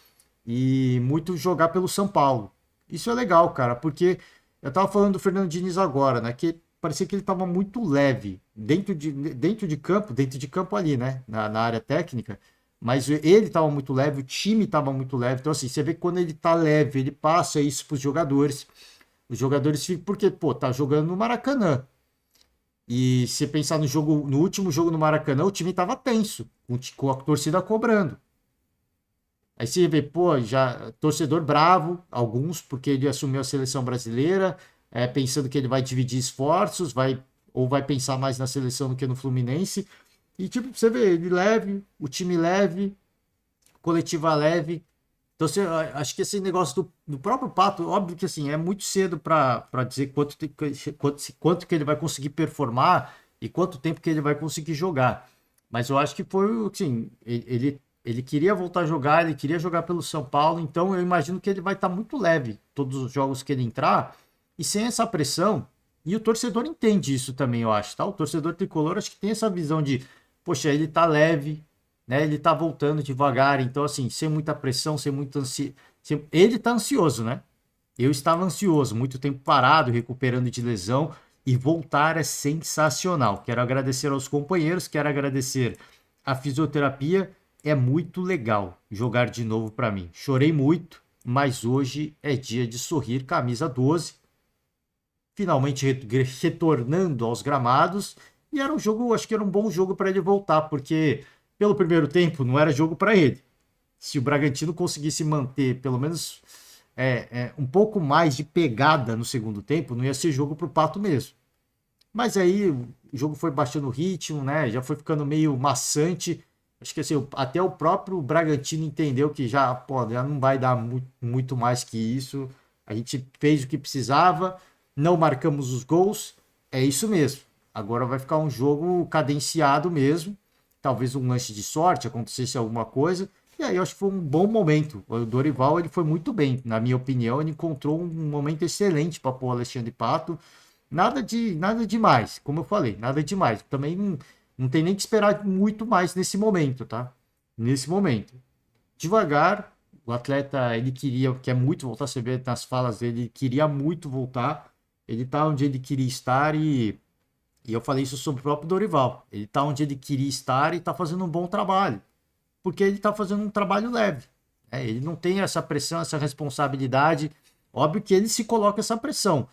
e muito jogar pelo São Paulo. Isso é legal, cara, porque eu tava falando do Fernando Diniz agora, né? Que parecia que ele tava muito leve dentro de campo ali, né? Na área técnica. Mas ele tava muito leve, o time tava muito leve. Então, assim, você vê que quando ele tá leve, ele passa isso pros jogadores. Os jogadores ficam, porque, pô, tá jogando no Maracanã. E se pensar no jogo, no último jogo no Maracanã, o time tava tenso, com a torcida cobrando. Aí você vê, pô, já torcedor bravo, alguns, porque ele assumiu a seleção brasileira, pensando que ele vai dividir esforços, ou vai pensar mais na seleção do que no Fluminense. E tipo, você vê, ele leve, o time leve, coletiva leve. Então, acho que esse negócio do próprio Pato, óbvio que assim, é muito cedo para dizer quanto que ele vai conseguir performar e quanto tempo que ele vai conseguir jogar. Mas eu acho que foi, assim, ele queria voltar a jogar, ele queria jogar pelo São Paulo, então eu imagino que ele vai estar muito leve todos os jogos que ele entrar e sem essa pressão. E o torcedor entende isso também, eu acho, tá? O torcedor tricolor acho que tem essa visão de, poxa, ele tá leve, né? Ele tá voltando devagar, então assim, sem muita pressão, sem muito ele tá ansioso, né? Eu estava ansioso, muito tempo parado, recuperando de lesão, e voltar é sensacional. Quero agradecer aos companheiros, quero agradecer a fisioterapia, é muito legal jogar de novo para mim. Chorei muito, mas hoje é dia de sorrir, camisa 12, finalmente retornando aos gramados, e era um jogo, acho que era um bom jogo para ele voltar, porque pelo primeiro tempo não era jogo para ele. Se o Bragantino conseguisse manter pelo menos um pouco mais de pegada no segundo tempo, não ia ser jogo para o Pato mesmo. Mas aí o jogo foi baixando o ritmo, né? Já foi ficando meio maçante. Acho que assim, até o próprio Bragantino entendeu que já, pô, já não vai dar muito mais que isso. A gente fez o que precisava, não marcamos os gols, É isso mesmo. Agora vai ficar um jogo cadenciado mesmo. Talvez um lance de sorte, acontecesse alguma coisa. E aí eu acho que foi um bom momento. O Dorival ele foi muito bem, na minha opinião. Ele encontrou um momento excelente para pôr o Alexandre Pato. Nada demais, como eu falei, nada demais. Também não tem nem que esperar muito mais nesse momento, tá? Nesse momento. Devagar, o atleta ele quer muito voltar, você vê nas falas dele, ele queria muito voltar. Ele tá onde ele queria estar e eu falei isso sobre o próprio Dorival. Ele tá onde ele queria estar e tá fazendo um bom trabalho, porque ele tá fazendo um trabalho leve. Ele não tem essa pressão, essa responsabilidade. Óbvio que ele se coloca essa pressão,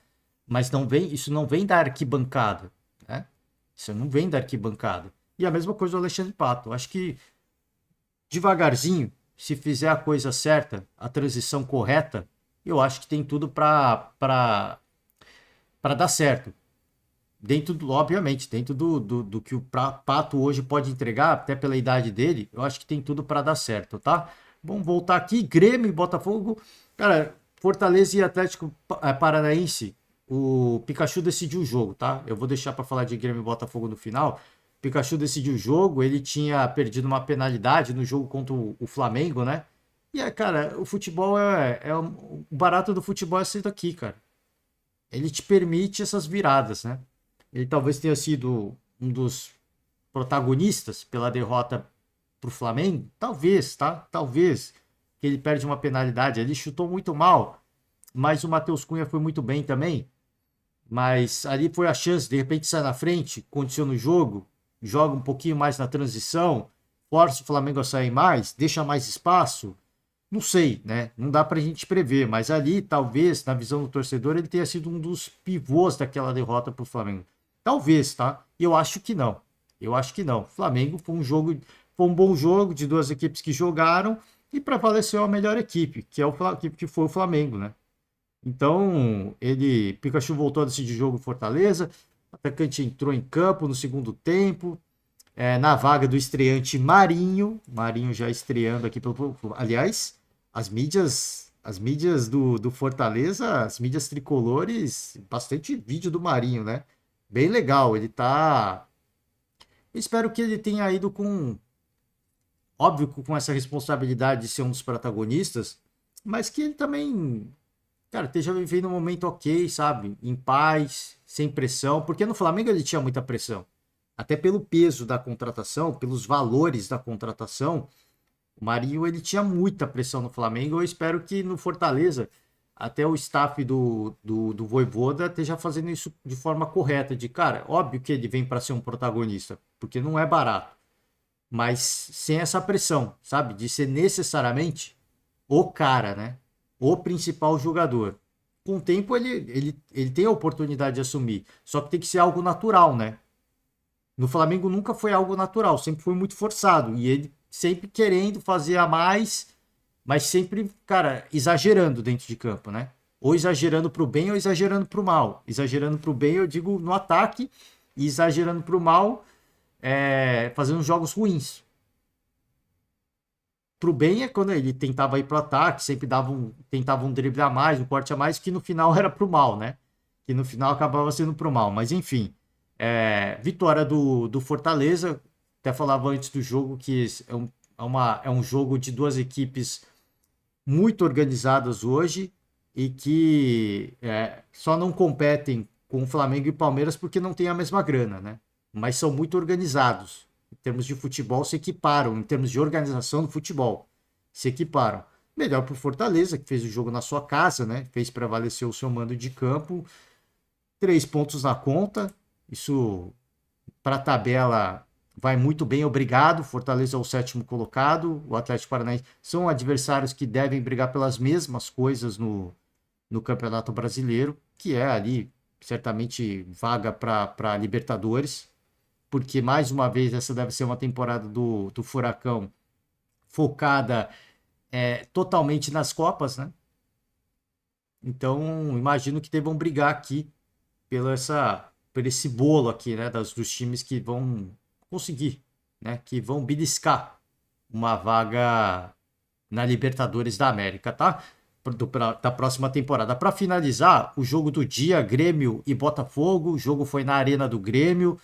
mas isso não vem da arquibancada, né? Isso não vem da arquibancada. E a mesma coisa do Alexandre Pato. Acho que devagarzinho, se fizer a coisa certa, a transição correta, eu acho que tem tudo para dar certo. Obviamente, dentro do que o Pato hoje pode entregar, até pela idade dele, eu acho que tem tudo para dar certo, tá? Vamos voltar aqui, Grêmio e Botafogo. Cara, Fortaleza e Atlético Paranaense, o Pikachu decidiu o jogo, tá? Eu vou deixar para falar de Grêmio e Botafogo no final. O Pikachu decidiu o jogo, ele tinha perdido uma penalidade no jogo contra o Flamengo, né? E cara, o futebol o barato do futebol é isso aqui, cara. Ele te permite essas viradas, né? Ele talvez tenha sido um dos protagonistas pela derrota para o Flamengo. Talvez, tá? Talvez. Que ele perde uma penalidade. Ele chutou muito mal, mas o Matheus Cunha foi muito bem também. Mas ali foi a chance, de repente sai na frente, condiciona o jogo, joga um pouquinho mais na transição, força o Flamengo a sair mais, deixa mais espaço. Não sei, né? Não dá pra gente prever, mas ali, talvez, na visão do torcedor, ele tenha sido um dos pivôs daquela derrota pro Flamengo. Talvez, tá? Eu acho que não. Eu acho que não. Flamengo foi um bom jogo de duas equipes que jogaram e prevaleceu a melhor equipe, que foi o Flamengo, né? Então, Pikachu voltou a decidir jogo em Fortaleza, o atacante entrou em campo no segundo tempo, na vaga do estreante Marinho já estreando aqui aliás, as mídias do Fortaleza, as mídias tricolores, bastante vídeo do Marinho, né? Bem legal, ele tá. Espero que ele tenha ido óbvio, com essa responsabilidade de ser um dos protagonistas, mas que ele também, cara, esteja vivendo um momento ok, sabe? Em paz, sem pressão, porque no Flamengo ele tinha muita pressão. Até pelo peso da contratação, pelos valores da contratação, o Marinho ele tinha muita pressão no Flamengo. Eu espero que no Fortaleza, até o staff do Vojvoda esteja fazendo isso de forma correta. De cara, óbvio que ele vem para ser um protagonista, porque não é barato, mas sem essa pressão, sabe? De ser necessariamente o cara, né? O principal jogador. Com o tempo ele tem a oportunidade de assumir, só que tem que ser algo natural, né? No Flamengo nunca foi algo natural, sempre foi muito forçado. E ele sempre querendo fazer a mais, mas sempre, cara, exagerando dentro de campo, né? Ou exagerando pro bem ou exagerando pro mal. Exagerando pro bem, eu digo no ataque, e exagerando pro mal, fazendo jogos ruins. Pro bem é quando ele tentava ir pro ataque, sempre tentava um drible a mais, um corte a mais, que no final era pro mal, né? Que no final acabava sendo pro mal. Mas enfim, vitória do Fortaleza. Até falava antes do jogo que é um jogo de duas equipes muito organizadas hoje e que só não competem com o Flamengo e Palmeiras porque não tem a mesma grana, né? Mas são muito organizados. Em termos de futebol, se equiparam. Em termos de organização do futebol, se equiparam. Melhor para o Fortaleza, que fez o jogo na sua casa, né? Fez prevalecer o seu mando de campo. 3 pontos na conta. Isso, para a tabela, vai muito bem, obrigado. Fortaleza é o sétimo colocado. O Atlético Paranaense são adversários que devem brigar pelas mesmas coisas no Campeonato Brasileiro, que é ali, certamente, vaga para Libertadores, porque, mais uma vez, essa deve ser uma temporada do Furacão focada totalmente nas Copas, né? Então, imagino que devam brigar aqui por esse bolo aqui, né, dos times que vão conseguir, né, que vão beliscar uma vaga na Libertadores da América, tá? da próxima temporada. Para finalizar, o jogo do dia, Grêmio e Botafogo. O jogo foi na Arena do Grêmio.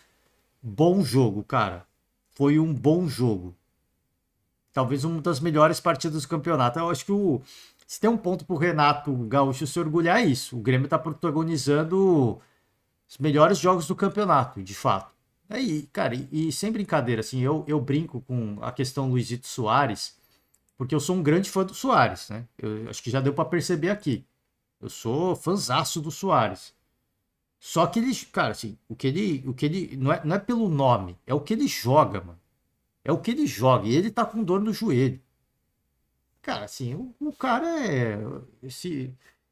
Bom jogo, cara. Foi um bom jogo. Talvez uma das melhores partidas do campeonato. Eu acho que se tem um ponto pro Renato Gaúcho se orgulhar, é isso. O Grêmio tá protagonizando os melhores jogos do campeonato, de fato. Aí, cara, e sem brincadeira, assim, eu brinco com a questão Luizito Soares, porque eu sou um grande fã do Soares, né? Eu acho que já deu pra perceber aqui. Eu sou fãzaço do Soares. Só que ele, cara, assim, o que ele não é pelo nome, é o que ele joga, mano. É o que ele joga. E ele tá com dor no joelho. Cara, assim, o cara é.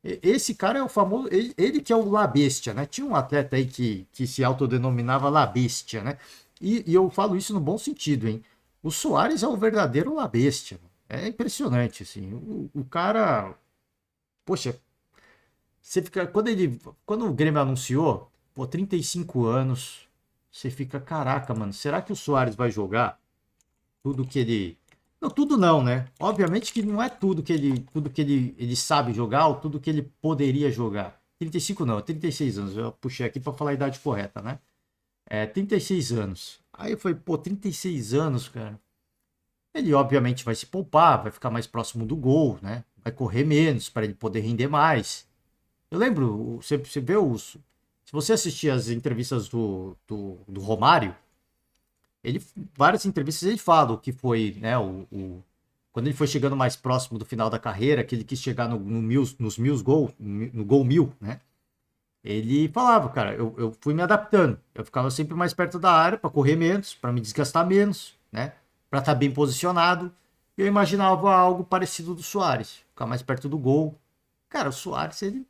Esse cara é o famoso. Ele que é o La Bestia, né? Tinha um atleta aí que se autodenominava La Bestia, né? E eu falo isso no bom sentido, hein? O Soares é o verdadeiro La Bestia. É impressionante, assim. O cara. Poxa, você fica. Quando o Grêmio anunciou, pô, 35 anos, você fica, caraca, mano, será que o Soares vai jogar tudo que ele. Não, tudo não, né? Obviamente que não é tudo que ele sabe jogar ou tudo que ele poderia jogar. 35 não, 36 anos. Eu puxei aqui para falar a idade correta, né? 36 anos. Aí eu falei, pô, 36 anos, cara. Ele obviamente vai se poupar, vai ficar mais próximo do gol, né? Vai correr menos para ele poder render mais. Eu lembro, você vê os. Se você assistir as entrevistas do Romário, ele, várias entrevistas ele fala o que foi, né, quando ele foi chegando mais próximo do final da carreira, que ele quis chegar nos mil gol, no gol 1000, né? Ele falava, cara, eu fui me adaptando. Eu ficava sempre mais perto da área para correr menos, para me desgastar menos, né? Para estar bem posicionado. Eu imaginava algo parecido do Soares, ficar mais perto do gol. Cara, o Soares, ele,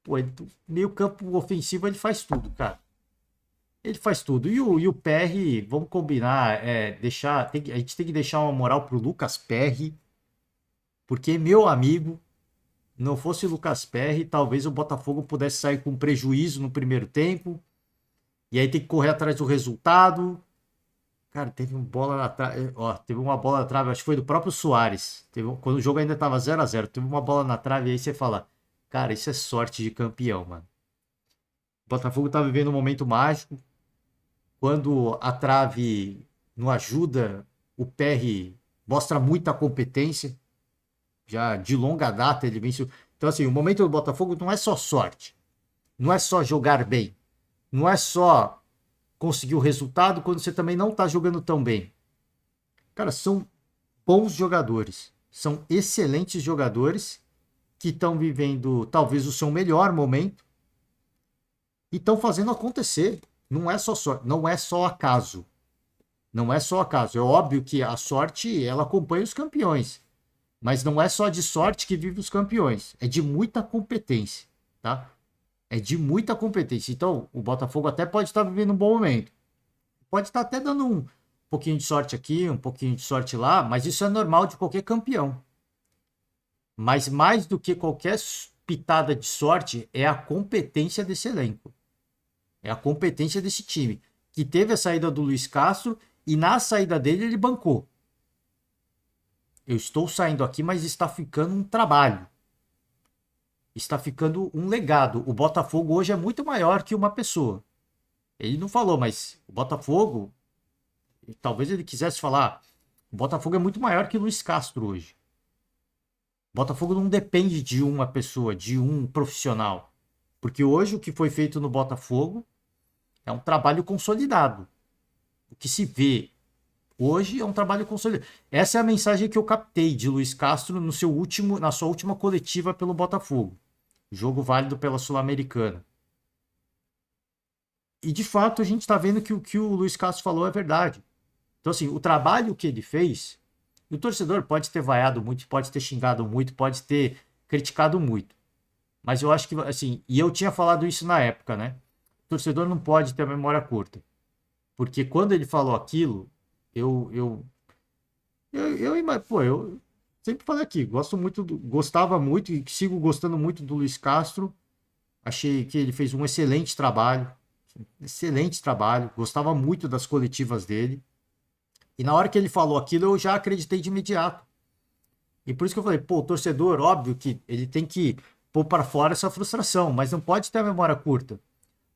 pô, meio campo ofensivo, ele faz tudo, cara. Ele faz tudo. E o PR, vamos combinar, a gente tem que deixar uma moral pro Lucas Perry, porque, meu amigo, não fosse o Lucas Perry, talvez o Botafogo pudesse sair com prejuízo no primeiro tempo, e aí tem que correr atrás do resultado. Cara, teve uma bola na trave, ó, teve uma bola na trave, acho que foi do próprio Soares. Quando o jogo ainda tava 0-0, teve uma bola na trave, e aí você fala, cara, isso é sorte de campeão, mano. O Botafogo tá vivendo um momento mágico. Quando a trave não ajuda, o PR mostra muita competência. Já de longa data ele vence. Então, assim, o momento do Botafogo não é só sorte. Não é só jogar bem. Não é só conseguir o resultado quando você também não está jogando tão bem. Cara, são bons jogadores. São excelentes jogadores que estão vivendo talvez o seu melhor momento e estão fazendo acontecer. Não é só sorte, não é só acaso. Não é só acaso. É óbvio que a sorte, ela acompanha os campeões. Mas não é só de sorte que vive os campeões. É de muita competência, tá? É de muita competência. Então, o Botafogo até pode estar vivendo um bom momento. Pode estar até dando um pouquinho de sorte aqui, um pouquinho de sorte lá, mas isso é normal de qualquer campeão. Mas mais do que qualquer pitada de sorte é a competência desse elenco. É a competência desse time, que teve a saída do Luiz Castro e na saída dele ele bancou. Eu estou saindo aqui, mas está ficando um trabalho. Está ficando um legado. O Botafogo hoje é muito maior que uma pessoa. Ele não falou, mas o Botafogo, talvez ele quisesse falar, o Botafogo é muito maior que o Luiz Castro hoje. O Botafogo não depende de uma pessoa, de um profissional. Porque hoje o que foi feito no Botafogo é um trabalho consolidado. O que se vê hoje é um trabalho consolidado. Essa é a mensagem que eu captei de Luiz Castro na sua última coletiva pelo Botafogo. Jogo válido pela Sul-Americana. E de fato a gente está vendo que o que o Luiz Castro falou é verdade. Então, assim, o trabalho que ele fez, o torcedor pode ter vaiado muito, pode ter xingado muito, pode ter criticado muito. Mas eu acho que, assim, e eu tinha falado isso na época, né? O torcedor não pode ter a memória curta. Porque quando ele falou aquilo, eu sempre falei aqui, gostava muito e sigo gostando muito do Luiz Castro. Achei que ele fez um excelente trabalho, gostava muito das coletivas dele. E na hora que ele falou aquilo, eu já acreditei de imediato. E por isso que eu falei, pô, o torcedor, óbvio que ele tem que pôr para fora essa frustração, mas não pode ter a memória curta.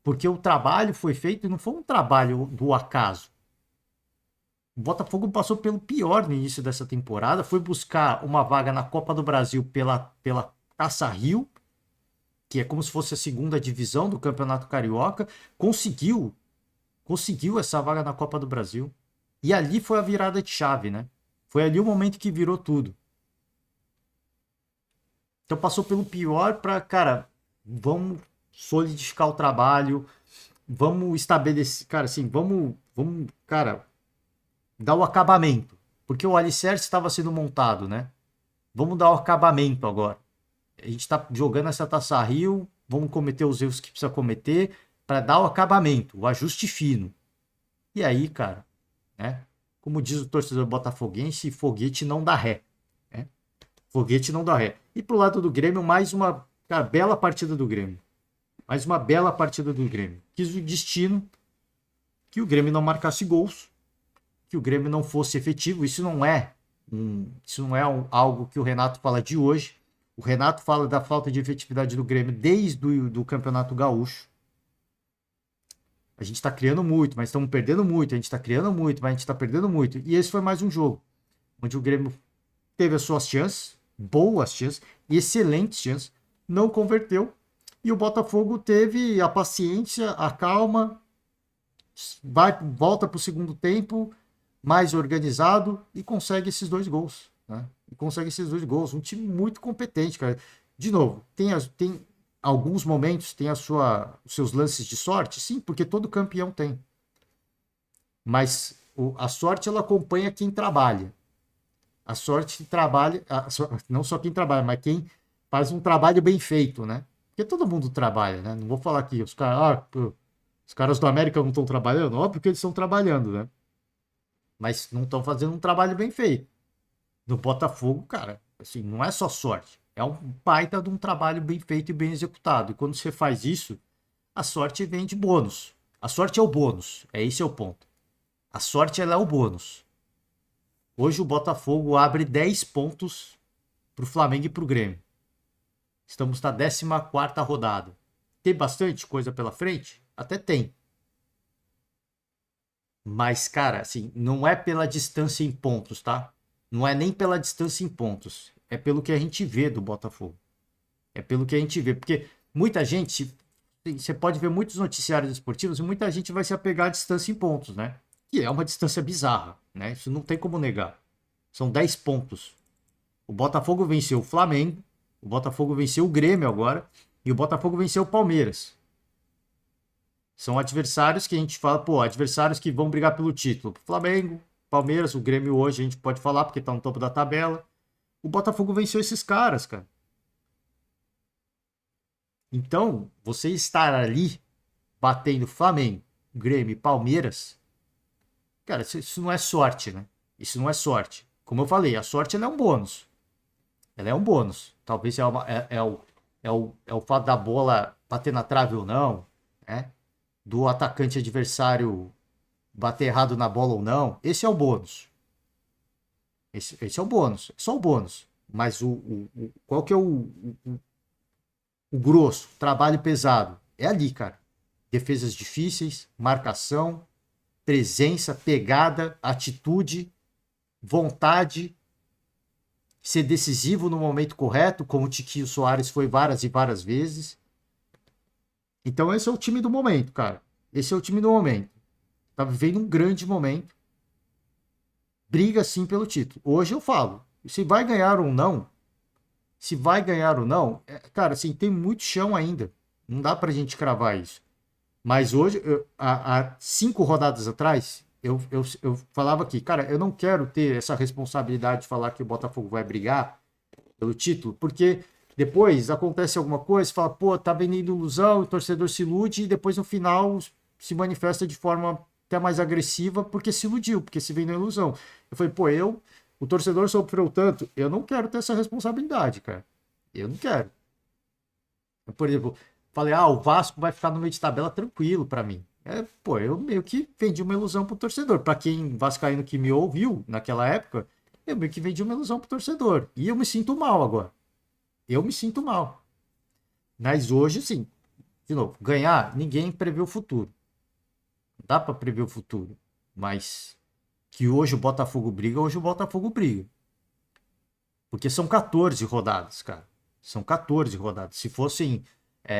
Porque o trabalho foi feito e não foi um trabalho do acaso. O Botafogo passou pelo pior no início dessa temporada, foi buscar uma vaga na Copa do Brasil pela Taça Rio, que é como se fosse a segunda divisão do Campeonato Carioca, conseguiu essa vaga na Copa do Brasil. E ali foi a virada de chave, né? Foi ali o momento que virou tudo. Então passou pelo pior para, cara, vamos solidificar o trabalho, vamos estabelecer, cara, assim, vamos, cara, dar o acabamento. Porque o alicerce estava sendo montado, né? Vamos dar o acabamento agora. A gente está jogando essa Taça Rio, vamos cometer os erros que precisa cometer para dar o acabamento, o ajuste fino. E aí, cara, né? Como diz o torcedor botafoguense, foguete não dá ré. Né? Foguete não dá ré. E pro lado do Grêmio, mais uma, cara, bela partida do Grêmio. Mais uma bela partida do Grêmio. Quis o destino que o Grêmio não marcasse gols, que o Grêmio não fosse efetivo. Isso não é algo que o Renato fala de hoje. O Renato fala da falta de efetividade do Grêmio desde do Campeonato Gaúcho. A gente está criando muito, mas estamos perdendo muito. A gente está criando muito, mas a gente está perdendo muito. E esse foi mais um jogo onde o Grêmio teve as suas chances, boas chances, excelentes chances, não converteu. E o Botafogo teve a paciência, a calma, volta para o segundo tempo, mais organizado e consegue esses 2 gols. Né? E consegue esses 2 gols. Um time muito competente, cara. De novo, tem alguns momentos, tem os seus lances de sorte, sim, porque todo campeão tem. Mas a sorte ela acompanha quem trabalha. A sorte trabalha, não só quem trabalha, mas quem faz um trabalho bem feito, né? Porque todo mundo trabalha, né? Não vou falar que os caras do América não estão trabalhando, óbvio que eles estão trabalhando, né? Mas não estão fazendo um trabalho bem feito. No Botafogo, cara, assim, não é só sorte. É um baita de um trabalho bem feito e bem executado. E quando você faz isso, a sorte vem de bônus. A sorte é o bônus. Esse é o ponto. A sorte ela é o bônus. Hoje o Botafogo abre 10 pontos para o Flamengo e para o Grêmio. Estamos na 14ª rodada. Tem bastante coisa pela frente? Até tem. Mas, cara, assim, não é pela distância em pontos, tá? Não é nem pela distância em pontos. É pelo que a gente vê do Botafogo. É pelo que a gente vê. Porque muita gente, você pode ver muitos noticiários esportivos e muita gente vai se apegar à distância em pontos, né? Que é uma distância bizarra, né? Isso não tem como negar. São 10 pontos. O Botafogo venceu o Flamengo, o Botafogo venceu o Grêmio agora e o Botafogo venceu o Palmeiras. São adversários que a gente fala, pô, adversários que vão brigar pelo título. Flamengo, Palmeiras, o Grêmio hoje a gente pode falar porque tá no topo da tabela. O Botafogo venceu esses caras, cara. Então, você estar ali batendo Flamengo, Grêmio e Palmeiras, cara, isso não é sorte, né? Isso não é sorte. Como eu falei, a sorte ela é um bônus. Ela é um bônus. Talvez é o fato da bola bater na trave ou não, né? Do atacante adversário bater errado na bola ou não. Esse é o bônus. Esse é o bônus. É só o bônus. Mas qual que é o grosso? Trabalho pesado. É ali, cara. Defesas difíceis, marcação, presença, pegada, atitude, vontade, ser decisivo no momento correto, como o Tiquinho Soares foi várias e várias vezes. Então esse é o time do momento, cara. Esse é o time do momento. Tá vivendo um grande momento. Briga sim pelo título. Hoje eu falo, se vai ganhar ou não, cara, assim, tem muito chão ainda. Não dá pra gente cravar isso. Mas hoje, há 5 rodadas atrás, eu falava aqui, cara, eu não quero ter essa responsabilidade de falar que o Botafogo vai brigar pelo título, porque depois acontece alguma coisa, fala, pô, tá vendendo ilusão, o torcedor se ilude e depois no final se manifesta de forma até mais agressiva porque se iludiu, porque se vendeu ilusão. Eu falei, pô, o torcedor sofreu tanto, eu não quero ter essa responsabilidade, cara. Eu não quero. Por exemplo, falei, o Vasco vai ficar no meio de tabela tranquilo pra mim. Pô, eu meio que vendi uma ilusão pro torcedor. Pra quem vascaíno que me ouviu naquela época, eu meio que vendi uma ilusão pro torcedor. E eu me sinto mal agora. Eu me sinto mal. Mas hoje, sim, de novo, ganhar, ninguém prevê o futuro. Não dá pra prever o futuro. Mas que hoje o Botafogo briga, hoje o Botafogo briga. Porque são 14 rodadas, cara. São 14 rodadas. Se fossem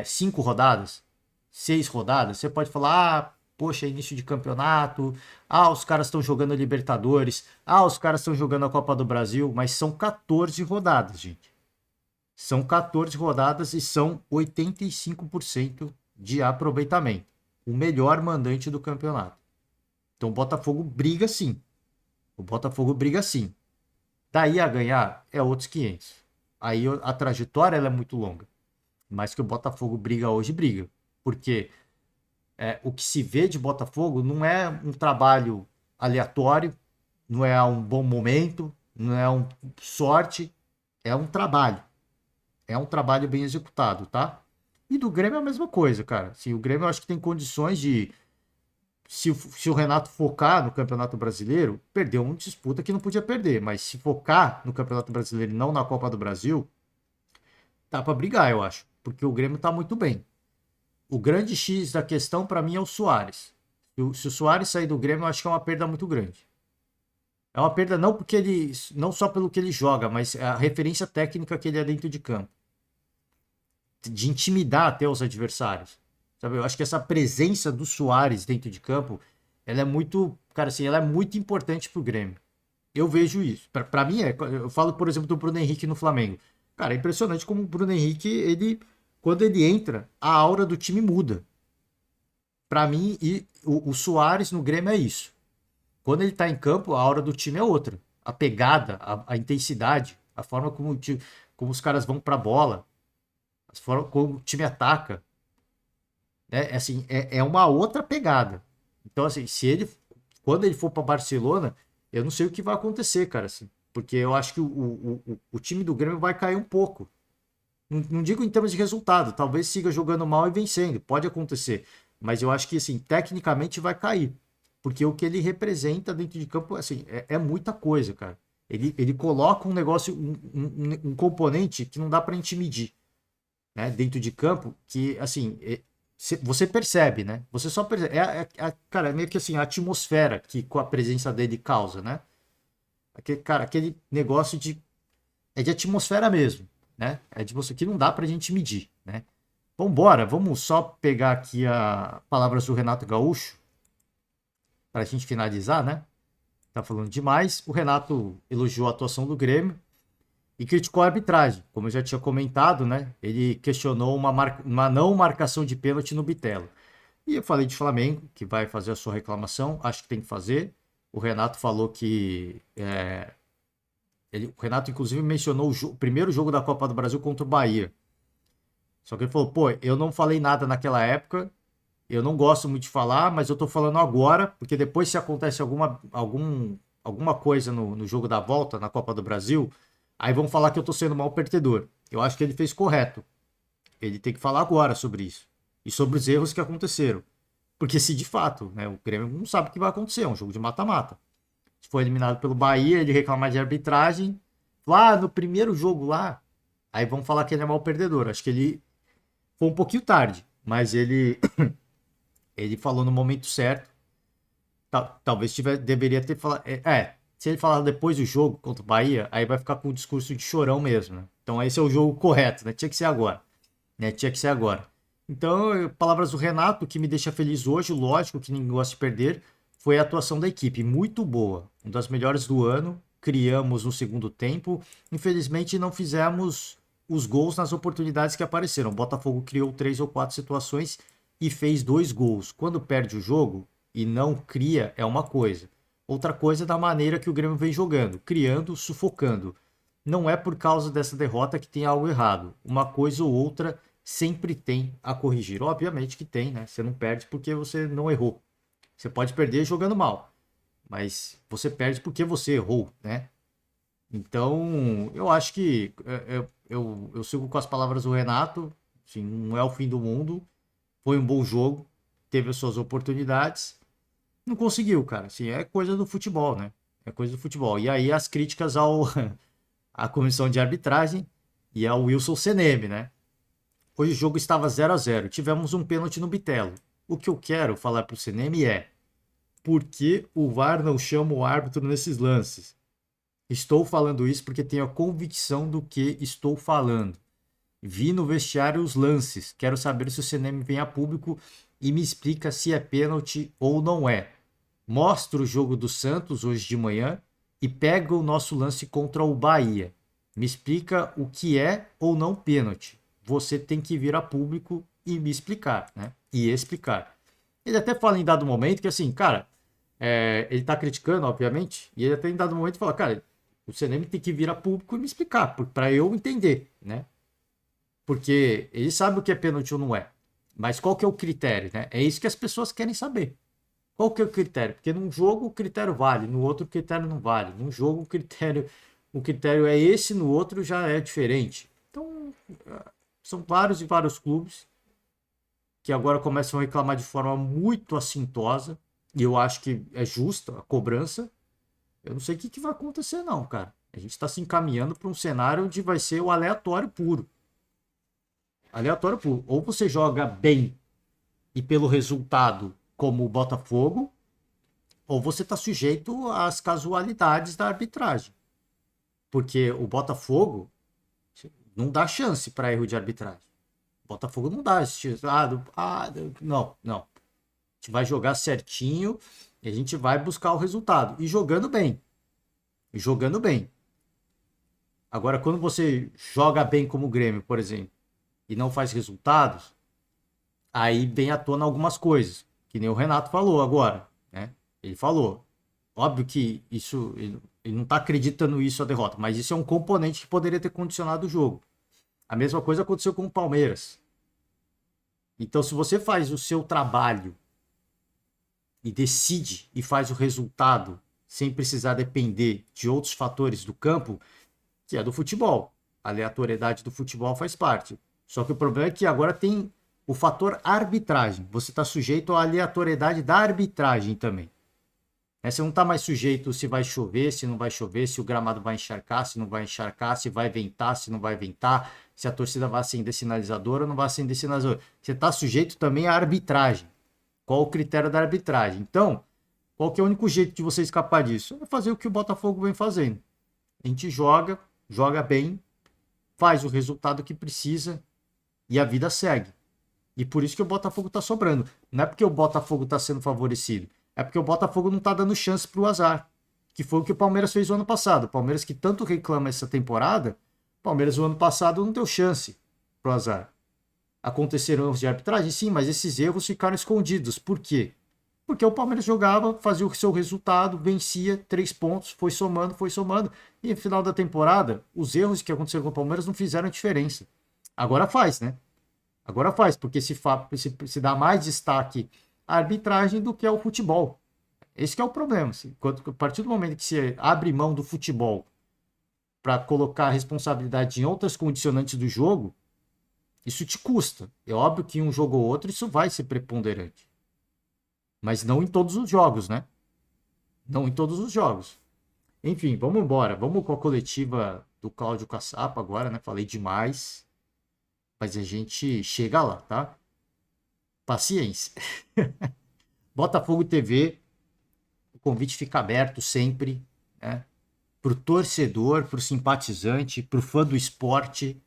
5 rodadas, 6 rodadas, você pode falar, ah, poxa, é início de campeonato, ah, os caras estão jogando Libertadores, ah, os caras estão jogando a Copa do Brasil, mas são 14 rodadas, gente. São 14 rodadas e são 85% de aproveitamento. O melhor mandante do campeonato. Então o Botafogo briga sim. O Botafogo briga sim. Daí a ganhar é outros 500. Aí a trajetória ela é muito longa. Mas que o Botafogo briga hoje, briga. Porque o que se vê de Botafogo não é um trabalho aleatório, não é um bom momento, não é um sorte, é um trabalho. É um trabalho bem executado, tá? E do Grêmio é a mesma coisa, cara. Assim, o Grêmio eu acho que tem condições de. Se o Renato focar no Campeonato Brasileiro, perdeu uma disputa que não podia perder. Mas se focar no Campeonato Brasileiro e não na Copa do Brasil, dá pra brigar, eu acho. Porque o Grêmio tá muito bem. O grande X da questão para mim é o Suárez. Se o Suárez sair do Grêmio, eu acho que é uma perda muito grande. É uma perda não porque ele, não só pelo que ele joga, mas a referência técnica que ele é dentro de campo, de intimidar até os adversários. Sabe? Eu acho que essa presença do Suárez dentro de campo, ela é muito, cara, assim, ela é muito importante pro Grêmio. Eu vejo isso. Para mim eu falo, por exemplo, do Bruno Henrique no Flamengo. Cara, é impressionante como o Bruno Henrique, ele quando ele entra, a aura do time muda. Para mim, e o Suárez no Grêmio é isso. Quando ele tá em campo, a aura do time é outra. A pegada, a intensidade, a forma como os caras vão pra bola, a forma como o time ataca, né? Assim, é uma outra pegada. Então, assim, quando ele for para Barcelona, eu não sei o que vai acontecer, cara, assim, porque eu acho que o time do Grêmio vai cair um pouco. Não digo em termos de resultado, talvez siga jogando mal e vencendo, pode acontecer. Mas eu acho que, assim, tecnicamente vai cair. Porque o que ele representa dentro de campo, assim, é muita coisa, cara. Ele coloca um negócio, um componente que não dá pra gente medir, né? Dentro de campo, que, assim, você percebe, né? Você só percebe. Cara, é meio que assim, a atmosfera que com a presença dele causa, né? Cara, aquele negócio é de atmosfera mesmo, né? É de você que não dá pra gente medir, né? Vambora, vamos só pegar aqui as palavras do Renato Gaúcho para a gente finalizar, né? Tá falando demais. O Renato elogiou a atuação do Grêmio e criticou a arbitragem, como eu já tinha comentado, né? Ele questionou uma não marcação de pênalti no Bitelo. E eu falei de Flamengo, que vai fazer a sua reclamação, acho que tem que fazer. O Renato falou que o Renato, inclusive, mencionou o primeiro jogo da Copa do Brasil contra o Bahia. Só que ele falou, pô, eu não falei nada naquela época, eu não gosto muito de falar, mas eu tô falando agora, porque depois se acontece alguma coisa no jogo da volta, na Copa do Brasil, aí vão falar que eu tô sendo mal perdedor. Eu acho que ele fez correto. Ele tem que falar agora sobre isso. E sobre os erros que aconteceram. Porque se de fato, né, o Grêmio não sabe o que vai acontecer, é um jogo de mata-mata. Se for eliminado pelo Bahia, ele reclamar de arbitragem, lá no primeiro jogo lá, aí vão falar que ele é mal perdedor. Acho que ele foi um pouquinho tarde, mas ele falou no momento certo. Talvez deveria ter falado. Se ele falar depois do jogo contra o Bahia, aí vai ficar com o discurso de chorão mesmo, né? Então esse é o jogo correto, né? Tinha que ser agora. Né? Tinha que ser agora. Então, palavras do Renato, o que me deixa feliz hoje, lógico que ninguém gosta de perder, foi a atuação da equipe. Muito boa. Uma das melhores do ano. Criamos no segundo tempo. Infelizmente, não fizemos os gols nas oportunidades que apareceram. O Botafogo criou 3 ou 4 situações e fez 2 gols. Quando perde o jogo e não cria, é uma coisa. Outra coisa é da maneira que o Grêmio vem jogando, criando, sufocando. Não é por causa dessa derrota que tem algo errado. Uma coisa ou outra sempre tem a corrigir. Obviamente que tem, né? Você não perde porque você não errou. Você pode perder jogando mal, mas você perde porque você errou, né? Então, eu acho que eu sigo com as palavras do Renato. Assim, não é o fim do mundo. Foi um bom jogo, teve as suas oportunidades. Não conseguiu, cara. Assim, é coisa do futebol, né? É coisa do futebol. E aí as críticas ao à comissão de arbitragem e ao Wilson Seneme, né? Hoje o jogo estava 0-0. Tivemos um pênalti no Bitelo. O que eu quero falar pro Seneme é: por que o VAR não chama o árbitro nesses lances? Estou falando isso porque tenho a convicção do que estou falando. Vi no vestiário os lances. Quero saber se o CNM vem a público e me explica se é pênalti ou não é. Mostra o jogo do Santos hoje de manhã e pega o nosso lance contra o Bahia. Me explica o que é ou não pênalti. Você tem que vir a público e me explicar, né? E explicar. Ele até fala em dado momento que assim, cara, ele tá criticando, obviamente, e ele até em dado momento fala, cara, o CNM tem que vir a público e me explicar, para eu entender, né? Porque ele sabe o que é pênalti ou não é. Mas qual que é o critério, né? É isso que as pessoas querem saber. Qual que é o critério? Porque num jogo o critério vale, no outro o critério não vale. Num jogo o critério é esse, no outro já é diferente. Então, são vários e vários clubes que agora começam a reclamar de forma muito assintosa. E eu acho que é justa a cobrança. Eu não sei o que vai acontecer não, cara. A gente está se encaminhando para um cenário onde vai ser o aleatório puro. Aleatório puro. Ou você joga bem e pelo resultado, como o Botafogo, ou você está sujeito às casualidades da arbitragem. Porque o Botafogo não dá chance para erro de arbitragem. O Botafogo não dá chance. Não. A gente vai jogar certinho e a gente vai buscar o resultado. E jogando bem. Agora, quando você joga bem como o Grêmio, por exemplo, e não faz resultados, aí vem à tona algumas coisas, que nem o Renato falou agora, né? Ele falou, óbvio que isso, ele não está acreditando isso a derrota, mas isso é um componente que poderia ter condicionado o jogo. A mesma coisa aconteceu com o Palmeiras. Então, se você faz o seu trabalho e decide e faz o resultado sem precisar depender de outros fatores do campo, que é do futebol, a aleatoriedade do futebol faz parte. Só que o problema é que agora tem o fator arbitragem. Você está sujeito à aleatoriedade da arbitragem também. Você não está mais sujeito se vai chover, se não vai chover, se o gramado vai encharcar, se não vai encharcar, se vai ventar, se não vai ventar, se a torcida vai acender sinalizador ou não vai acender sinalizador. Você está sujeito também à arbitragem. Qual o critério da arbitragem? Então, qual que é o único jeito de você escapar disso? É fazer o que o Botafogo vem fazendo. A gente joga bem, faz o resultado que precisa e a vida segue. E por isso que o Botafogo está sobrando. Não é porque o Botafogo está sendo favorecido. É porque o Botafogo não está dando chance para o azar. Que foi o que o Palmeiras fez o ano passado. O Palmeiras que tanto reclama essa temporada, o Palmeiras o ano passado não deu chance para o azar. Aconteceram erros de arbitragem? Sim, mas esses erros ficaram escondidos. Por quê? Porque o Palmeiras jogava, fazia o seu resultado, vencia 3 pontos, foi somando. E no final da temporada, os erros que aconteceram com o Palmeiras não fizeram diferença. Agora faz, né? Agora faz, porque se dá mais destaque à arbitragem do que ao futebol. Esse que é o problema. A partir do momento que você abre mão do futebol para colocar a responsabilidade em outras condicionantes do jogo, isso te custa. É óbvio que em um jogo ou outro isso vai ser preponderante. Mas não em todos os jogos, né? Não em todos os jogos. Enfim, vamos embora. Vamos com a coletiva do Cláudio Caçapa agora, né? Falei demais. Mas a gente chega lá, tá? Paciência. Botafogo TV, o convite fica aberto sempre, né? Pro torcedor, pro simpatizante, pro fã do esporte.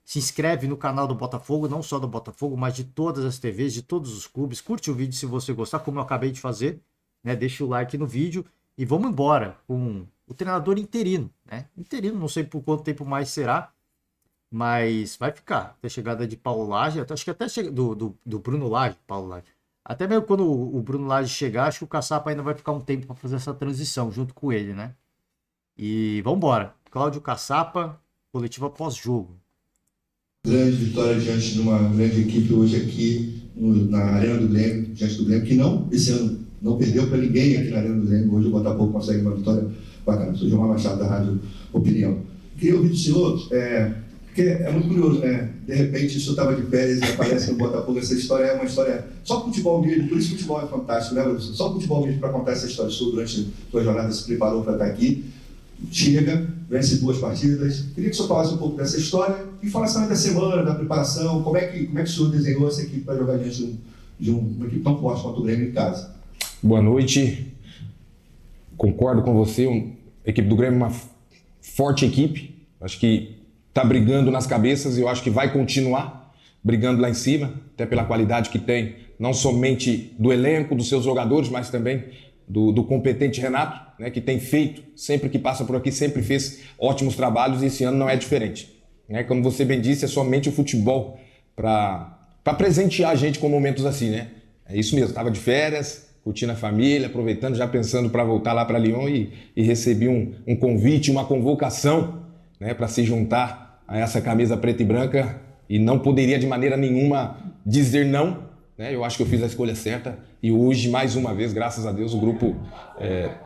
Se inscreve no canal do Botafogo, não só do Botafogo, mas de todas as TVs, de todos os clubes. Curte o vídeo se você gostar, como eu acabei de fazer, né? Deixa o like no vídeo e vamos embora com o treinador interino, né? Interino, não sei por quanto tempo mais será, mas vai ficar. Até a chegada de Paulo Lage, acho que até do Bruno Lage, Paulo Lage. Até mesmo quando o Bruno Lage chegar, acho que o Caçapa ainda vai ficar um tempo para fazer essa transição junto com ele, né? E vamos embora. Cláudio Caçapa, coletiva pós-jogo. Grande vitória diante de uma grande equipe hoje aqui na Arena do Grêmio, diante do Grêmio, que não, esse ano, não perdeu para ninguém aqui na Arena do Grêmio. Hoje o Botafogo consegue uma vitória bacana. Sou Gilmar Machado, da Rádio Opinião. Queria ouvir do senhor Porque é muito curioso, né? De repente, o senhor estava de férias e aparece no Botafogo. Essa história é uma história só futebol mesmo, por isso o futebol é fantástico, né, professor? Só futebol mesmo para contar essa história. O senhor, durante a sua jornada, se preparou para estar aqui. Chega, vence 2 partidas. Queria que o senhor falasse um pouco dessa história e falasse também da semana, da preparação, como é que o senhor desenhou essa equipe para jogar diante de uma equipe tão forte quanto o Grêmio em casa. Boa noite. Concordo com você. A equipe do Grêmio é uma forte equipe. Acho que está brigando nas cabeças e eu acho que vai continuar brigando lá em cima, até pela qualidade que tem, não somente do elenco, dos seus jogadores, mas também do competente Renato, né, que tem feito, sempre que passa por aqui, sempre fez ótimos trabalhos e esse ano não é diferente. Né? Como você bem disse, é somente o futebol para presentear a gente com momentos assim, né? É isso mesmo, estava de férias, curtindo a família, aproveitando, já pensando para voltar lá para Lyon e recebi um convite, uma convocação, né, para se juntar a essa camisa preta e branca e não poderia de maneira nenhuma dizer não. Eu acho que eu fiz a escolha certa e hoje, mais uma vez, graças a Deus, o grupo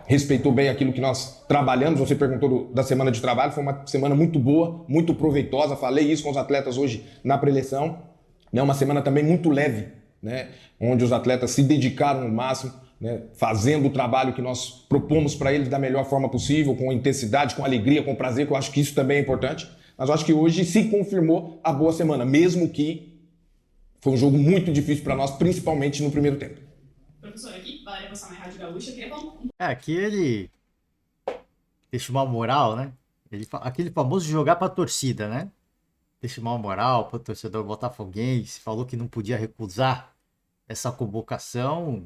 respeitou bem aquilo que nós trabalhamos. Você perguntou da semana de trabalho, foi uma semana muito boa, muito proveitosa. Falei isso com os atletas hoje na preleção. Uma semana também muito leve, né? Onde os atletas se dedicaram ao máximo, né? Fazendo o trabalho que nós propomos para eles da melhor forma possível, com intensidade, com alegria, com prazer, que eu acho que isso também é importante. Mas eu acho que hoje se confirmou a boa semana, mesmo que foi um jogo muito difícil para nós, principalmente no primeiro tempo. Professor, aqui, Valéria Passamé, Rádio Gaúcha, queria falar Aqui ele deixa uma moral, né? Aquele famoso jogar pra torcida, né? Deixa uma moral pro torcedor botafoguense, falou que não podia recusar essa convocação,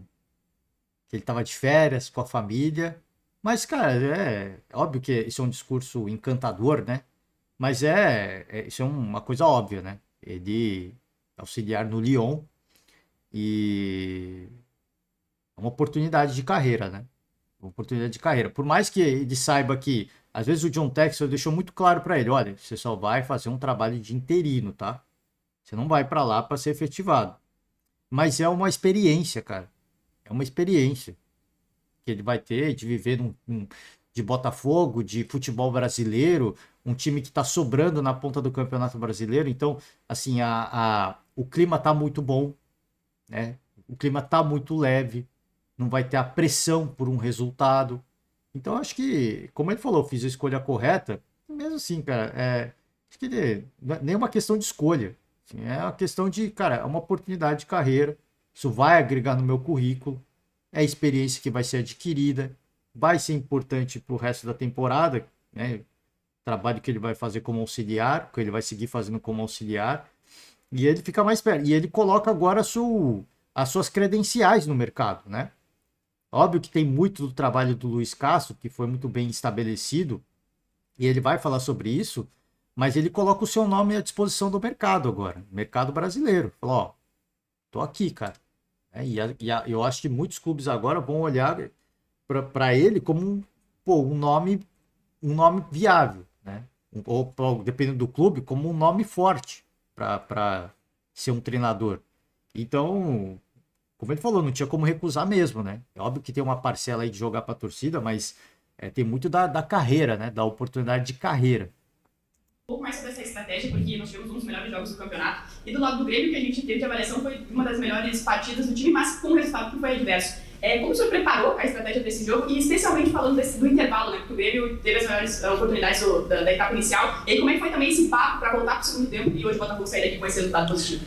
que ele tava de férias com a família. Mas, cara, é óbvio que isso é um discurso encantador, né? Mas isso é uma coisa óbvia, né? Ele auxiliar no Lyon e é uma oportunidade de carreira, né? Uma oportunidade de carreira. Por mais que ele saiba que, às vezes o John Textor deixou muito claro para ele, olha, você só vai fazer um trabalho de interino, tá? Você não vai para lá para ser efetivado. Mas é uma experiência, cara. É uma experiência que ele vai ter de viver de Botafogo, de futebol brasileiro, um time que está sobrando na ponta do Campeonato Brasileiro. Então, assim, o clima tá muito bom, né? O clima tá muito leve, não vai ter a pressão por um resultado. Então, acho que, como ele falou, fiz a escolha correta. Mesmo assim, cara, acho que não é nem uma questão de escolha. Assim, é uma questão de, cara, é uma oportunidade de carreira. Isso vai agregar no meu currículo. É a experiência que vai ser adquirida. Vai ser importante para o resto da temporada, né? Trabalho que ele vai fazer como auxiliar, que ele vai seguir fazendo como auxiliar. E ele fica mais perto. E ele coloca agora as suas credenciais no mercado, né? Óbvio que tem muito do trabalho do Luiz Castro, que foi muito bem estabelecido, e ele vai falar sobre isso, mas ele coloca o seu nome à disposição do mercado agora, mercado brasileiro. Falou, ó, tô aqui, cara. Eu acho que muitos clubes agora vão olhar para ele como um nome viável, né? Ou, dependendo do clube, como um nome forte para ser um treinador. Então, como ele falou, não tinha como recusar mesmo, né? É óbvio que tem uma parcela aí de jogar para a torcida, mas tem muito da carreira, né? Da oportunidade de carreira. um pouco mais sobre essa estratégia, porque nós tivemos um dos melhores jogos do campeonato. E do lado do Grêmio, que a gente teve de avaliação, foi uma das melhores partidas do time, mas com um resultado que foi adverso. Como o senhor preparou a estratégia desse jogo, e especialmente falando do intervalo, né? Porque o Grêmio teve as melhores oportunidades da etapa inicial. E como é que foi também esse papo para voltar para o segundo tempo e hoje o Botafogo sair daqui com esse resultado positivo?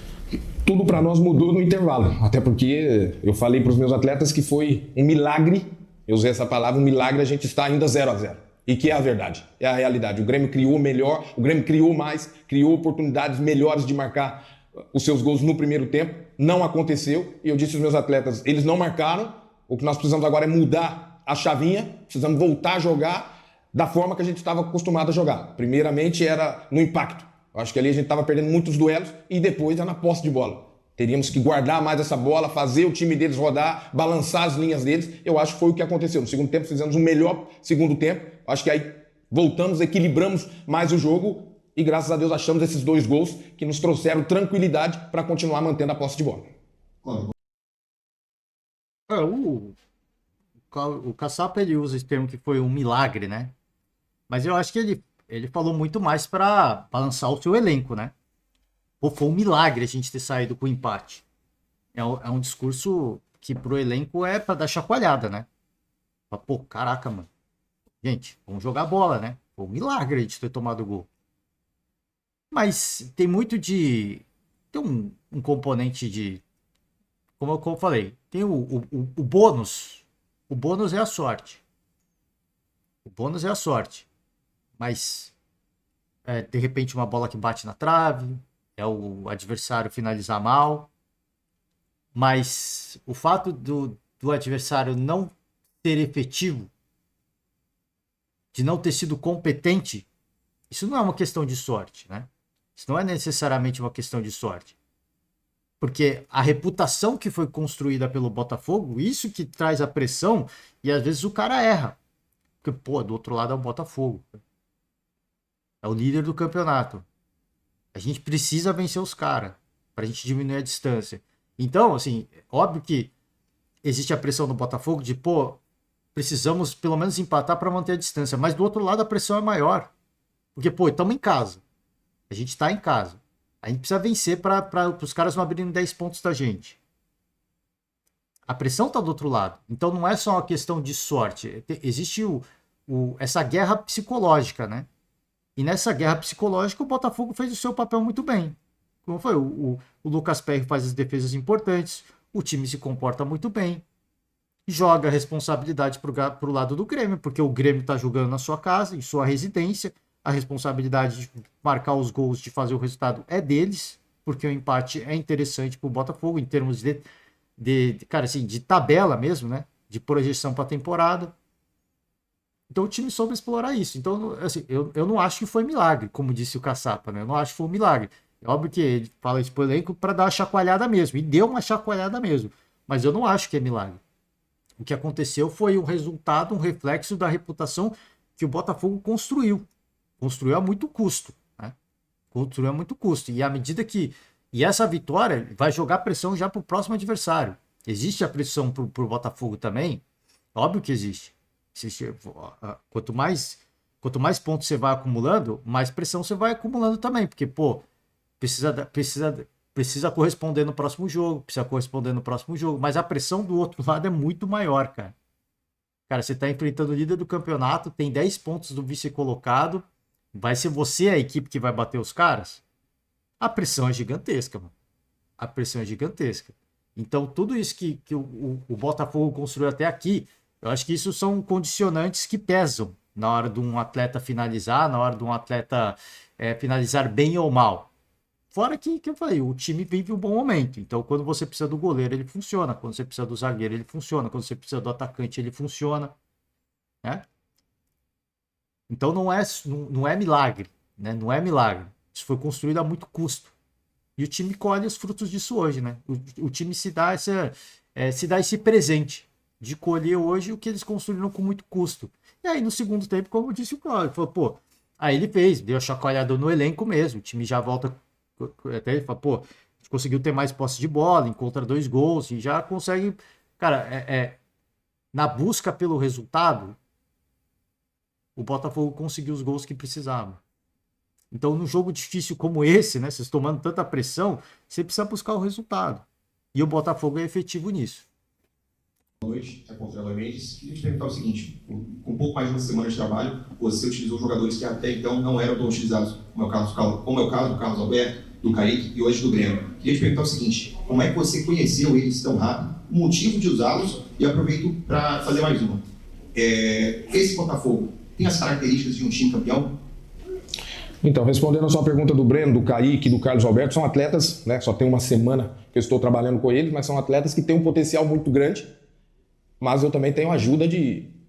Tudo para nós mudou no intervalo, até porque eu falei para os meus atletas que foi um milagre, eu usei essa palavra, um milagre, a gente está ainda 0-0. E que é a verdade, é a realidade. O Grêmio criou melhor, o Grêmio criou mais, criou oportunidades melhores de marcar os seus gols no primeiro tempo. Não aconteceu, e eu disse aos meus atletas, eles não marcaram, o que nós precisamos agora é mudar a chavinha, precisamos voltar a jogar da forma que a gente estava acostumado a jogar. Primeiramente era no impacto. Eu acho que ali a gente estava perdendo muitos duelos e depois era na posse de bola. Teríamos que guardar mais essa bola, fazer o time deles rodar, balançar as linhas deles. Eu acho que foi o que aconteceu. No segundo tempo fizemos um melhor segundo tempo. Acho que aí voltamos, equilibramos mais o jogo e graças a Deus achamos esses 2 gols que nos trouxeram tranquilidade para continuar mantendo a posse de bola. O Caçapa ele usa esse termo que foi um milagre, né? Mas eu acho que ele falou muito mais para balançar o seu elenco, né? Pô, foi um milagre a gente ter saído com o empate. É um discurso que pro elenco é para dar chacoalhada, né? Pô, caraca, mano. Gente, vamos jogar bola, né? Foi um milagre a gente ter tomado o gol. Mas tem muito de... Tem um componente de... Como eu falei, tem o bônus. O bônus é a sorte. O bônus é a sorte. Mas, de repente, uma bola que bate na trave, é o adversário finalizar mal. Mas o fato do adversário não ser efetivo, de não ter sido competente, isso não é uma questão de sorte, né? Isso não é necessariamente uma questão de sorte. Porque a reputação que foi construída pelo Botafogo, isso que traz a pressão, e às vezes o cara erra. Porque, pô, do outro lado é o Botafogo. É o líder do campeonato. A gente precisa vencer os caras pra gente diminuir a distância. Então, assim, óbvio que existe a pressão do Botafogo de, pô, precisamos pelo menos empatar para manter a distância. Mas do outro lado a pressão é maior. Porque, pô, estamos em casa. A gente está em casa. A gente precisa vencer para os caras não abrirem 10 pontos da gente. A pressão está do outro lado. Então não é só uma questão de sorte. Existe essa guerra psicológica, né? E nessa guerra psicológica o Botafogo fez o seu papel muito bem. Como foi? O Lucas Perry faz as defesas importantes. O time se comporta muito bem. Joga a responsabilidade para o lado do Grêmio, porque o Grêmio está jogando na sua casa, em sua residência. A responsabilidade de marcar os gols, de fazer o resultado é deles, porque o empate é interessante para o Botafogo em termos cara, assim, de tabela mesmo, né? De projeção para a temporada. Então o time soube explorar isso. Então, assim, eu não acho que foi milagre, como disse o Caçapa, né? Eu não acho que foi um milagre. É óbvio que ele fala isso pro elenco para dar uma chacoalhada mesmo, e deu uma chacoalhada mesmo. Mas eu não acho que é milagre. O que aconteceu foi um resultado, um reflexo da reputação que o Botafogo construiu. Construiu a muito custo, né? Construiu a muito custo. E à medida que... E essa vitória vai jogar pressão já para o próximo adversário. Existe a pressão para o Botafogo também? Óbvio que existe. Quanto mais pontos você vai acumulando, mais pressão você vai acumulando também. Porque, pô, precisa corresponder no próximo jogo. Precisa corresponder no próximo jogo. Mas a pressão do outro lado é muito maior, cara. Cara, você está enfrentando o líder do campeonato, tem 10 pontos do vice-colocado. Vai ser você a equipe que vai bater os caras? A pressão é gigantesca, mano. A pressão é gigantesca. Então, tudo isso que o Botafogo construiu até aqui, eu acho que isso são condicionantes que pesam na hora de um atleta finalizar, na hora de um atleta finalizar bem ou mal. Fora que eu falei, o time vive um bom momento. Então, quando você precisa do goleiro, ele funciona. Quando você precisa do zagueiro, ele funciona. Quando você precisa do atacante, ele funciona. Né? Então não é milagre, né? Não é milagre. Isso foi construído a muito custo. E o time colhe os frutos disso hoje, né? O time se dá esse presente de colher hoje o que eles construíram com muito custo. E aí no segundo tempo, como disse o Cláudio, falou, pô, aí ele deu a chacoalhada no elenco mesmo. O time já volta, até ele fala, pô, a gente conseguiu ter mais posse de bola, encontra 2 gols e já consegue, cara, na busca pelo resultado, o Botafogo conseguiu os gols que precisava. Então, num jogo difícil como esse, né, vocês tomando tanta pressão, você precisa buscar o resultado. E o Botafogo é efetivo nisso. Boa noite, é contra o Mendes. Queria te perguntar o seguinte, com um pouco mais de uma semana de trabalho, você utilizou jogadores que até então não eram tão utilizados, como é o caso do Carlos Alberto, do Kaique e hoje do Grêmio. Queria te perguntar o seguinte, como é que você conheceu eles tão rápido, o motivo de usá-los, e aproveito para fazer mais uma. Esse Botafogo tem as características de um time campeão? Então, respondendo a sua pergunta do Breno, do Kaique e do Carlos Alberto, são atletas, né, só tem uma semana que eu estou trabalhando com eles, mas são atletas que têm um potencial muito grande, mas eu também tenho a ajuda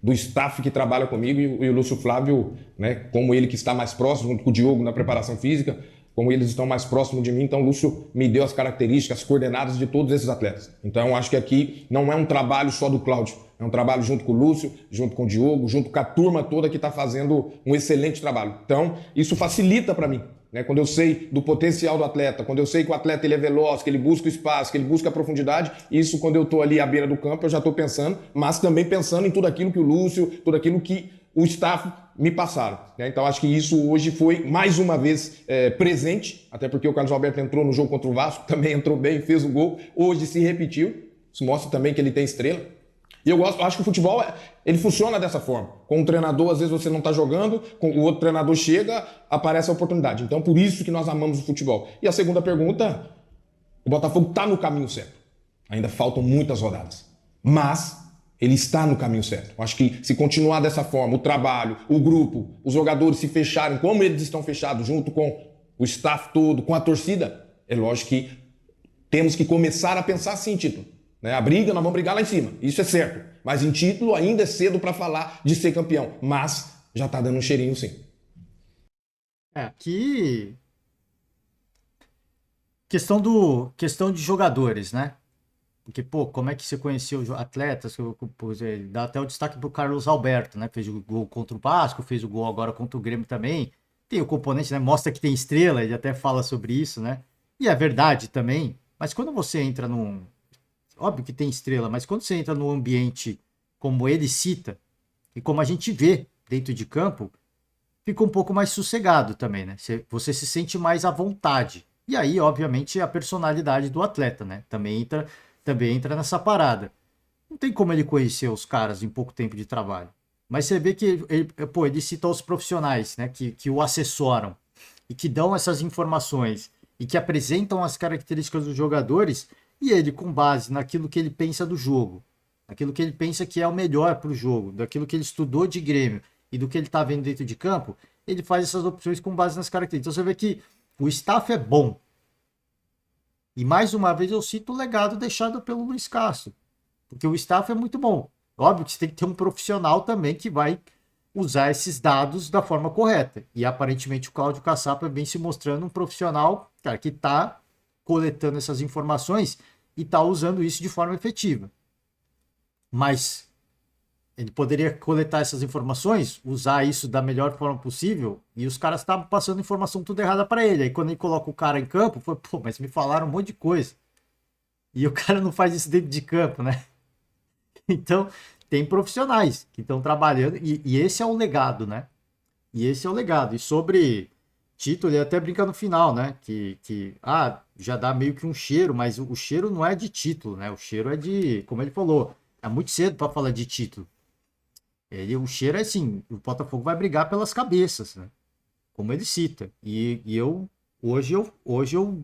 do staff que trabalha comigo e o Lúcio Flávio, né, como ele que está mais próximo, junto com o Diogo na preparação física, como eles estão mais próximos de mim, então o Lúcio me deu as características, as coordenadas de todos esses atletas. Então eu acho que aqui não é um trabalho só do Cláudio, é um trabalho junto com o Lúcio, junto com o Diogo, junto com a turma toda que está fazendo um excelente trabalho. Então isso facilita para mim, né? Quando eu sei do potencial do atleta, quando eu sei que o atleta ele é veloz, que ele busca o espaço, que ele busca a profundidade, isso quando eu estou ali à beira do campo eu já estou pensando, mas também pensando em tudo aquilo que o Lúcio, tudo aquilo que o staff me passaram, né? Então acho que isso hoje foi mais uma vez presente, até porque o Carlos Alberto entrou no jogo contra o Vasco, também entrou bem, fez o gol, hoje se repetiu, isso mostra também que ele tem estrela. E eu acho que o futebol ele funciona dessa forma. Com um treinador, às vezes você não está jogando, com o outro treinador chega, aparece a oportunidade. Então por isso que nós amamos o futebol. E a segunda pergunta, o Botafogo está no caminho certo. Ainda faltam muitas rodadas, mas ele está no caminho certo. Eu acho que se continuar dessa forma, o trabalho, o grupo, os jogadores se fecharem como eles estão fechados, junto com o staff todo, com a torcida, é lógico que temos que começar a pensar assim em título. Né? A briga, nós vamos brigar lá em cima, isso é certo. Mas em título ainda é cedo para falar de ser campeão. Mas já está dando um cheirinho sim. Aqui... Questão de jogadores, né? Porque, pô, como é que você conheceu os atletas? Dá até o destaque pro Carlos Alberto, né? Fez o gol contra o Vasco, fez o gol agora contra o Grêmio também. Tem o componente, né? Mostra que tem estrela, ele até fala sobre isso, né? E é verdade também. Mas quando você entra num... Óbvio que tem estrela, mas quando você entra num ambiente como ele cita, e como a gente vê dentro de campo, fica um pouco mais sossegado também, né? Você se sente mais à vontade. E aí, obviamente, a personalidade do atleta, né? Também entra nessa parada. Não tem como ele conhecer os caras em pouco tempo de trabalho. Mas você vê que ele cita os profissionais, né? Que o assessoram e que dão essas informações e que apresentam as características dos jogadores, e ele, com base naquilo que ele pensa do jogo, naquilo que ele pensa que é o melhor para o jogo, daquilo que ele estudou de Grêmio e do que ele está vendo dentro de campo, ele faz essas opções com base nas características. Então você vê que o staff é bom. E mais uma vez eu cito o legado deixado pelo Luiz Castro. Porque o staff é muito bom. Óbvio que você tem que ter um profissional também que vai usar esses dados da forma correta. E aparentemente o Cláudio Caçapa vem se mostrando um profissional, cara, que está coletando essas informações e está usando isso de forma efetiva. Mas ele poderia coletar essas informações, usar isso da melhor forma possível, e os caras estavam passando informação tudo errada para ele. Aí quando ele coloca o cara em campo, foi, pô, mas me falaram um monte de coisa. E o cara não faz isso dentro de campo, né? Então, tem profissionais que estão trabalhando, e esse é o legado, né? E esse é o legado. E sobre título, ele até brinca no final, né? Já dá meio que um cheiro, mas o cheiro não é de título, né? O cheiro é de, como ele falou, é muito cedo para falar de título. O cheiro é assim, o Botafogo vai brigar pelas cabeças, né? Como ele cita. Hoje eu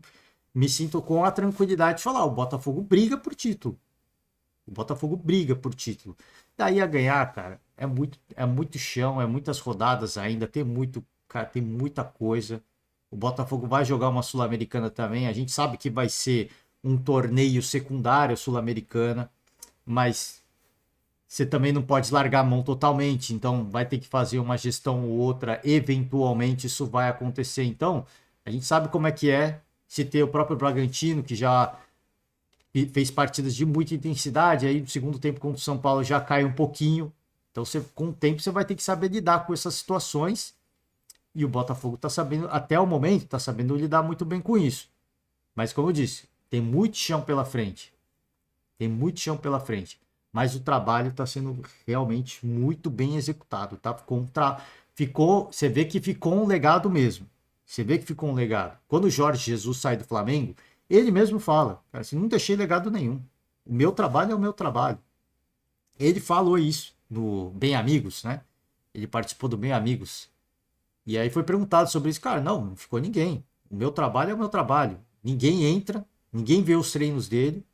me sinto com a tranquilidade de falar, o Botafogo briga por título. O Botafogo briga por título. Daí a ganhar, cara, é muito chão, é muitas rodadas ainda, tem muita coisa. O Botafogo vai jogar uma Sul-Americana também. A gente sabe que vai ser um torneio secundário Sul-Americana, mas você também não pode largar a mão totalmente, então vai ter que fazer uma gestão ou outra, eventualmente isso vai acontecer. Então, a gente sabe como é que é. Se ter o próprio Bragantino, que já fez partidas de muita intensidade, aí no segundo tempo contra o São Paulo já cai um pouquinho. Então, com o tempo, você vai ter que saber lidar com essas situações, e o Botafogo está sabendo, até o momento, está sabendo lidar muito bem com isso. Mas, como eu disse, tem muito chão pela frente. Tem muito chão pela frente. Mas o trabalho está sendo realmente muito bem executado, tá? Você vê que ficou um legado mesmo. Você vê que ficou um legado. Quando o Jorge Jesus sai do Flamengo, ele mesmo fala, cara, assim, não deixei legado nenhum. O meu trabalho é o meu trabalho. Ele falou isso no Bem Amigos, né? Ele participou do Bem Amigos. E aí foi perguntado sobre isso. Cara, não ficou ninguém. O meu trabalho é o meu trabalho. Ninguém entra, ninguém vê os treinos dele.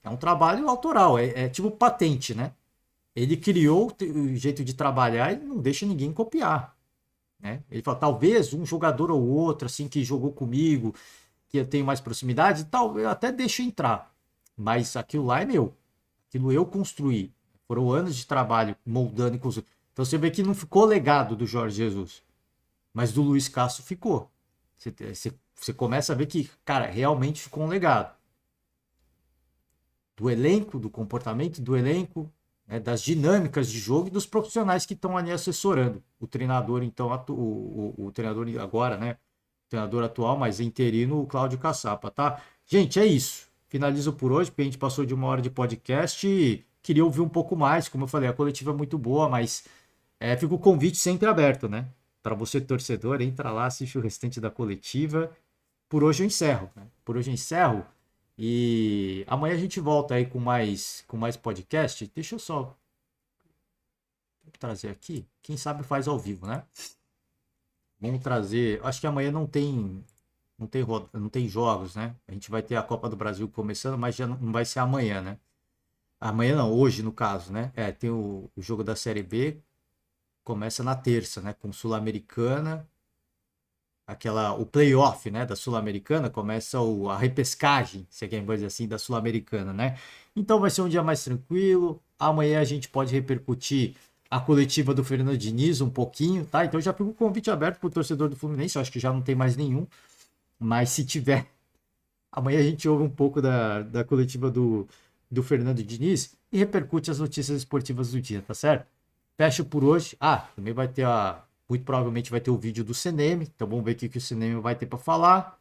É um trabalho autoral, é tipo patente, né? Ele criou o jeito de trabalhar e não deixa ninguém copiar, né? Ele fala, talvez um jogador ou outro, assim, que jogou comigo, que eu tenho mais proximidade, tal, eu até deixo entrar. Mas aquilo lá é meu. Aquilo eu construí. Foram anos de trabalho moldando e construindo. Então você vê que não ficou legado do Jorge Jesus. Mas do Luiz Castro ficou. Você começa a ver que, cara, realmente ficou um legado. Do elenco, do comportamento do elenco, né, das dinâmicas de jogo e dos profissionais que estão ali assessorando. O treinador, então, o treinador agora, né? O treinador atual, mas interino, o Cláudio Caçapa, tá? Gente, é isso. Finalizo por hoje, porque a gente passou de 1 hora de podcast e queria ouvir um pouco mais. Como eu falei, a coletiva é muito boa, mas Fica o convite sempre aberto, né? Para você, torcedor, entra lá, assiste o restante da coletiva. Por hoje eu encerro, né? Por hoje eu encerro. E amanhã a gente volta aí com mais podcast. Deixa eu só trazer aqui. Quem sabe faz ao vivo, né? Vamos trazer. Acho que amanhã não tem jogos, né? A gente vai ter a Copa do Brasil começando, mas já não vai ser amanhã, né? Amanhã não, hoje no caso, né? Tem o jogo da Série B, começa na terça, né? Com Sul-Americana, o playoff, né? Da Sul-Americana, começa a repescagem, se é que pode dizer assim, da Sul-Americana, né? Então vai ser um dia mais tranquilo. Amanhã a gente pode repercutir a coletiva do Fernando Diniz um pouquinho, tá? Então já fica o convite aberto pro torcedor do Fluminense, eu acho que já não tem mais nenhum, mas se tiver, amanhã a gente ouve um pouco da coletiva do Fernando Diniz e repercute as notícias esportivas do dia, tá certo? Fecho por hoje. Também vai ter muito provavelmente vai ter o vídeo do CNM, então vamos ver o que o CNM vai ter para falar.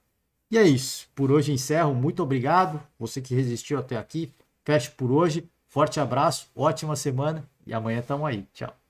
E é isso. Por hoje encerro. Muito obrigado. Você que resistiu até aqui. Fecho por hoje. Forte abraço, ótima semana e amanhã estamos aí. Tchau.